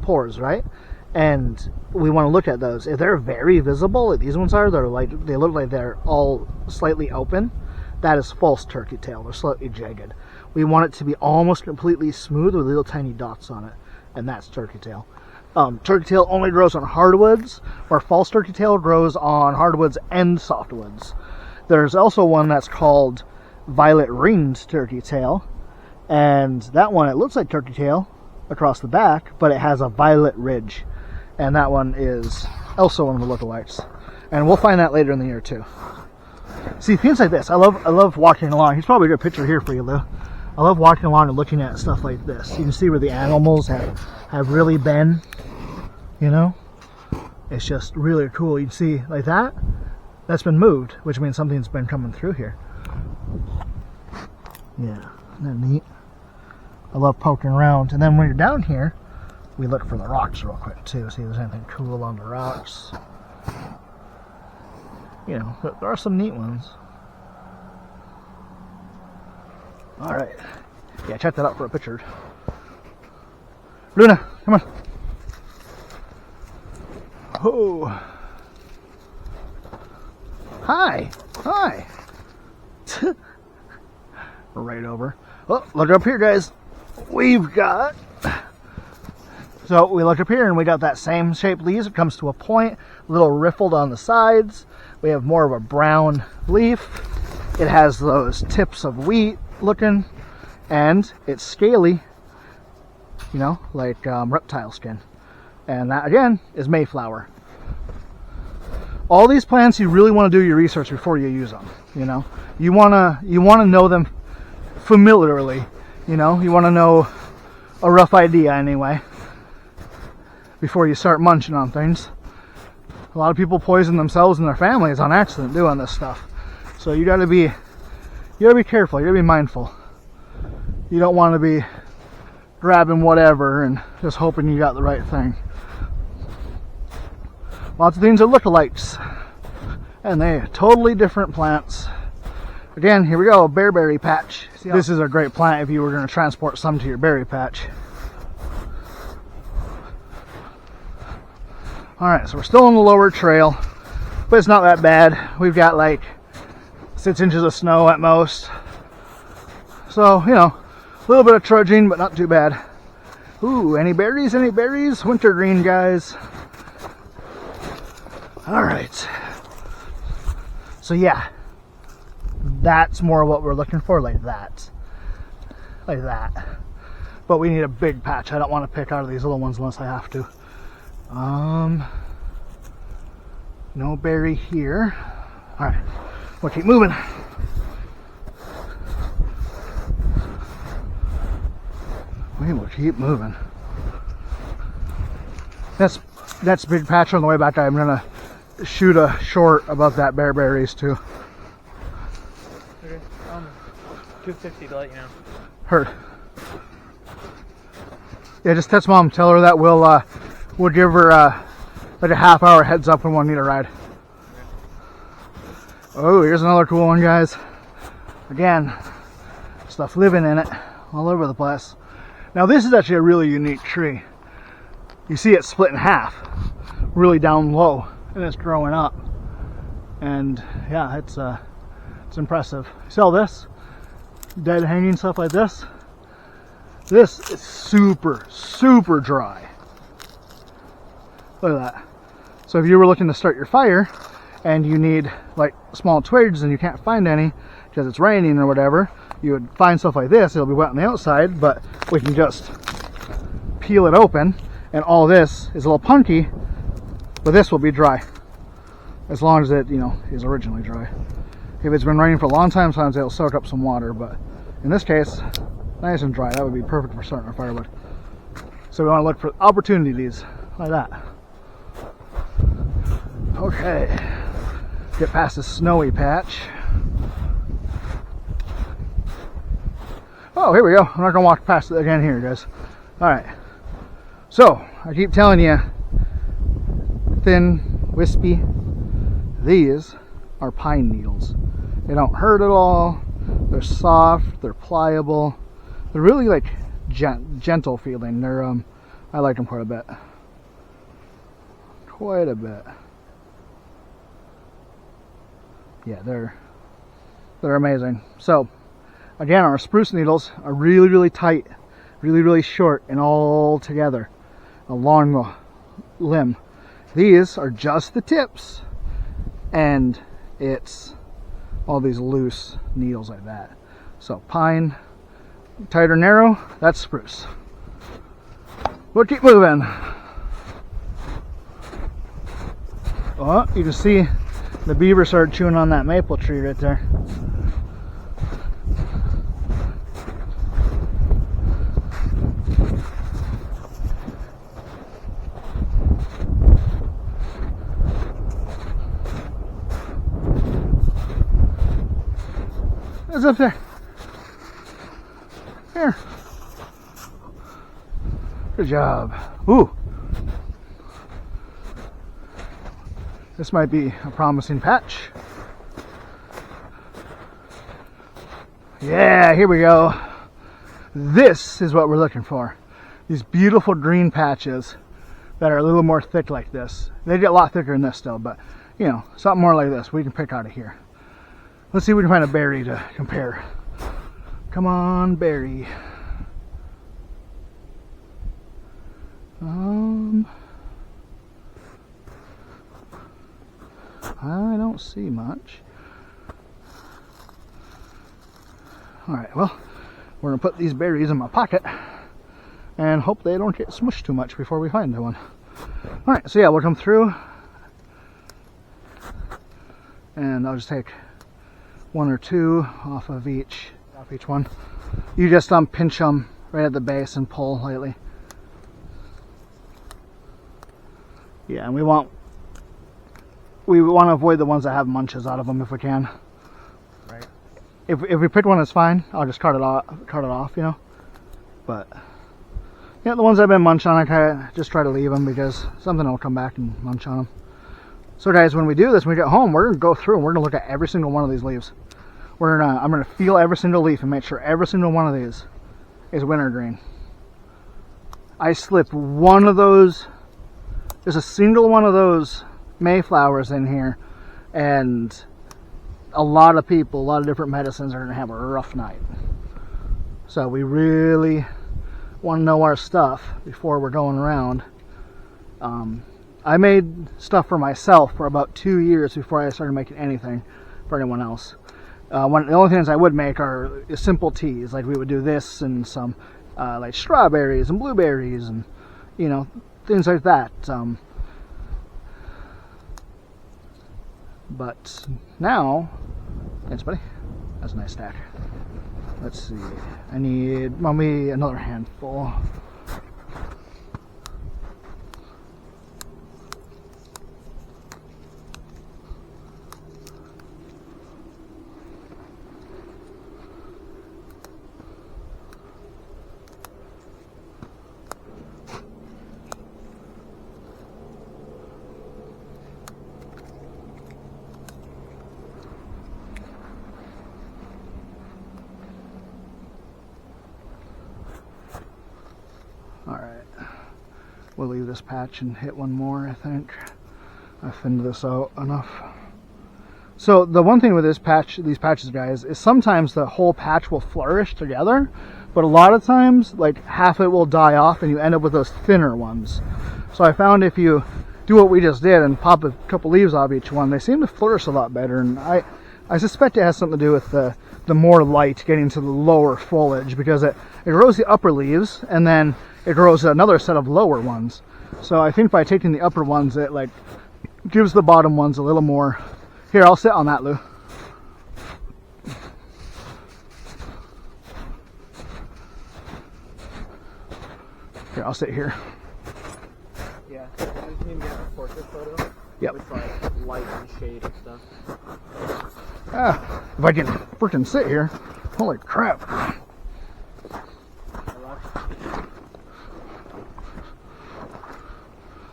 pores, right? And we want to look at those. If they're very visible, like these ones are, they look like they're all slightly open. That is false turkey tail. They're slightly jagged. We want it to be almost completely smooth with little tiny dots on it, and that's turkey tail. Turkey tail only grows on hardwoods, where false turkey tail grows on hardwoods and softwoods. There's also one that's called violet ringed turkey tail, and that one, it looks like turkey tail across the back, but it has a violet ridge. And that one is also one of the lookalikes. And we'll find that later in the year too. See, things like this, I love walking along. Here's probably a good picture here for you, Lou. I love walking along and looking at stuff like this. You can see where the animals have really been, It's just really cool. You can see like that, that's been moved, which means something's been coming through here. Yeah, isn't that neat? I love poking around. And then when you're down here, we look for the rocks real quick too, see if there's anything cool on the rocks. There are some neat ones. Alright. Yeah, check that out for a picture. Luna, come on. Oh. Hi. Hi. Right over. Oh, look up here, guys. We've got... So we look up here and we got that same shaped leaves. It comes to a point, a little riffled on the sides. We have more of a brown leaf. It has those tips of wheat looking, and it's scaly, like reptile skin. And that again is Mayflower. All these plants, you really want to do your research before you use them. You want to know them familiarly. You want to know a rough idea anyway before you start munching on things. A lot of people poison themselves and their families on accident doing this stuff. So you gotta be careful, you gotta be mindful. You don't want to be grabbing whatever and just hoping you got the right thing. Lots of things are lookalikes, and they're totally different plants. Again, here we go, a bearberry patch. This is a great plant if you were going to transport some to your berry patch. Alright, so we're still on the lower trail, but it's not that bad. We've got like 6 inches of snow at most. So, a little bit of trudging, but not too bad. Ooh, any berries? Any berries? Wintergreen, guys. Alright. So yeah, that's more what we're looking for, like that. Like that. But we need a big patch. I don't want to pick out of these little ones unless I have to. No berry here. All right, we'll keep moving. We will keep moving. That's a big patch on the way back. I'm gonna shoot a short about that bearberries too. Okay, 250 to let you know. Heard. Yeah, just text mom. Tell her that we'll give her like a half-hour heads up when we'll need a ride. Okay. Oh, here's another cool one, guys. Again, stuff living in it all over the place. Now this is actually a really unique tree. You see it split in half, really down low, and it's growing up. And yeah, it's impressive. You see all this? Dead hanging stuff like this? This is super, super dry. Look at that. So if you were looking to start your fire and you need like small twigs and you can't find any because it's raining or whatever, you would find stuff like this. It'll be wet on the outside, but we can just peel it open, and all this is a little punky, but this will be dry as long as it, you know, is originally dry. If it's been raining for a long time, sometimes it'll soak up some water, but in this case, nice and dry. That would be perfect for starting a firewood. So we want to look for opportunities like that. Okay, get past this snowy patch. Oh, here we go. I'm not gonna walk past it again here, guys. All right. So I keep telling you, thin, wispy. These are pine needles. They don't hurt at all. They're soft. They're pliable. They're really like gentle feeling. They're I like them quite a bit. Quite a bit. Yeah, they're amazing. So again, our spruce needles are really, really tight, really, really short, and all together along the limb. These are just the tips, and it's all these loose needles like that. So pine, tight or narrow, that's spruce. We'll keep moving. Oh, you can see the beaver started chewing on that maple tree right there. It's up there. Here. Good job. Ooh. This might be a promising patch. Yeah, here we go. This is what we're looking for. These beautiful green patches that are a little more thick like this. They get a lot thicker than this still, but you know, something more like this we can pick out of here. Let's see if we can find a berry to compare. Come on, berry. I don't see much. Alright, well, we're going to put these berries in my pocket and hope they don't get smushed too much before we find one. Alright, so yeah, we'll come through and I'll just take one or two off each one. You just pinch them right at the base and pull lightly. Yeah, and we want to avoid the ones that have munches out of them if we can. Right. If we pick one that's fine, I'll just cut it off, you know. But yeah, the ones that have been munched on, I just try to leave them because something will come back and munch on them. So guys, when we do this, when we get home, we're gonna go through and we're gonna look at every single one of these leaves. I'm gonna feel every single leaf and make sure every single one of these is wintergreen. I slipped one of those, there's a single one of those Mayflowers in here, and a lot of people, a lot of different medicines are gonna have a rough night. So we really want to know our stuff before we're going around. I made stuff for myself for about 2 years before I started making anything for anyone else. The only things I would make are simple teas, like we would do this and some like strawberries and blueberries and, you know, things like that. But now, thanks buddy, that's a nice stack. Let's see, I need maybe another handful. Alright, we'll leave this patch and hit one more, I think. I've thinned this out enough. So the one thing with this patch, these patches guys, is sometimes the whole patch will flourish together, but a lot of times like half it will die off and you end up with those thinner ones. So I found if you do what we just did and pop a couple leaves off each one, they seem to flourish a lot better, and I suspect it has something to do with the more light getting to the lower foliage, because it grows the upper leaves and then it grows another set of lower ones. So I think by taking the upper ones, it like gives the bottom ones a little more. Here, I'll sit on that, Lou. Here, I'll sit here. Yeah, I just need to get a portrait photo. Yep. With like light and shade and stuff. Ah, if I can freaking sit here. Holy crap.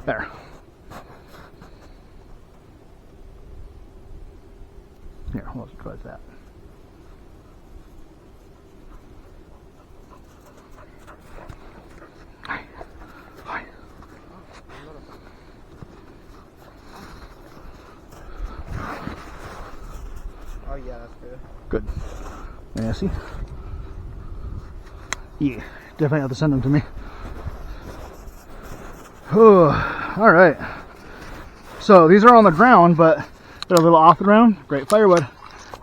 There. Here, we'll just go like that. Hi. Hi. Oh yeah, that's good. Good. Yeah, see? Yeah, definitely have to send them to me. Oh, all right. So these are on the ground, but they're a little off the ground. Great firewood,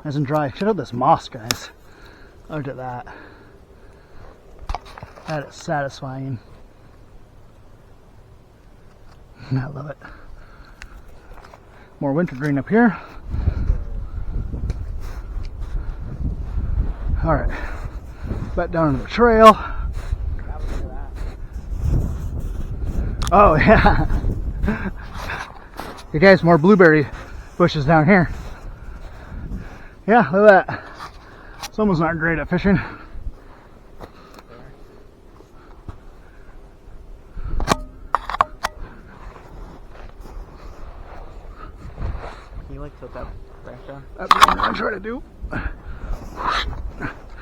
nice and dry. Check out this moss, guys. Look at that. That is satisfying. I love it. More wintergreen up here. All right, back down to the trail. Oh yeah. You guys, more blueberry bushes down here. Yeah, look at that. Someone's not great at fishing. Can you like tilt that branch down? That's what I'm gonna try to do.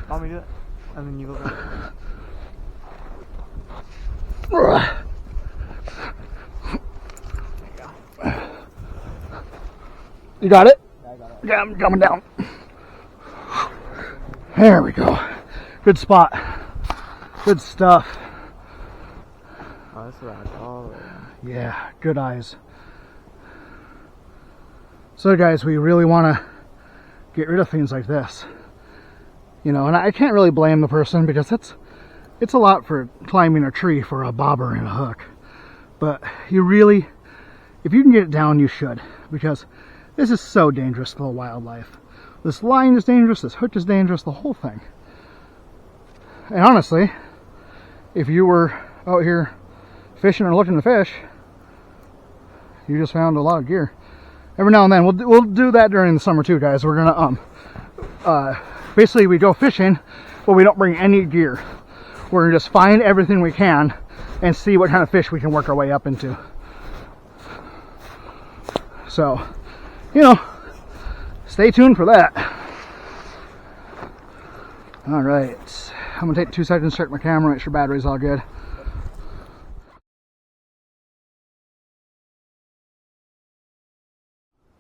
Want me to do it? And then you go down. You got it? Yeah, I got it. Yeah, I'm coming down. There we go. Good spot. Good stuff. Oh, that's right. Oh, Yeah, good eyes. So guys, we really want to get rid of things like this. You know, and I can't really blame the person, because it's a lot for climbing a tree for a bobber and a hook. But you really, if you can get it down, you should, because this is so dangerous to the wildlife. This line is dangerous, this hook is dangerous, the whole thing. And honestly, if you were out here fishing or looking to fish, you just found a lot of gear. Every now and then, we'll do that during the summer too, guys. We're gonna basically we go fishing, but we don't bring any gear. We're gonna just find everything we can and see what kind of fish we can work our way up into. So, you know, stay tuned for that. All right, I'm gonna take 2 seconds to start my camera, make sure battery's all good.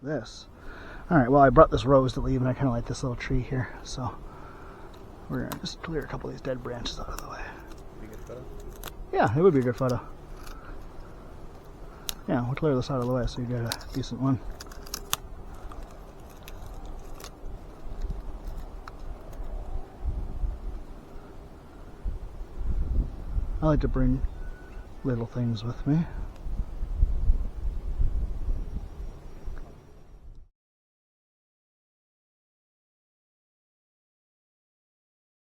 This. All right, well, I brought this rose to leave, and I kind of like this little tree here, so we're gonna just clear a couple of these dead branches out of the way. be a good photo. Yeah, it would be a good photo. Yeah, we'll clear this out of the way so you get a decent one. I like to bring little things with me.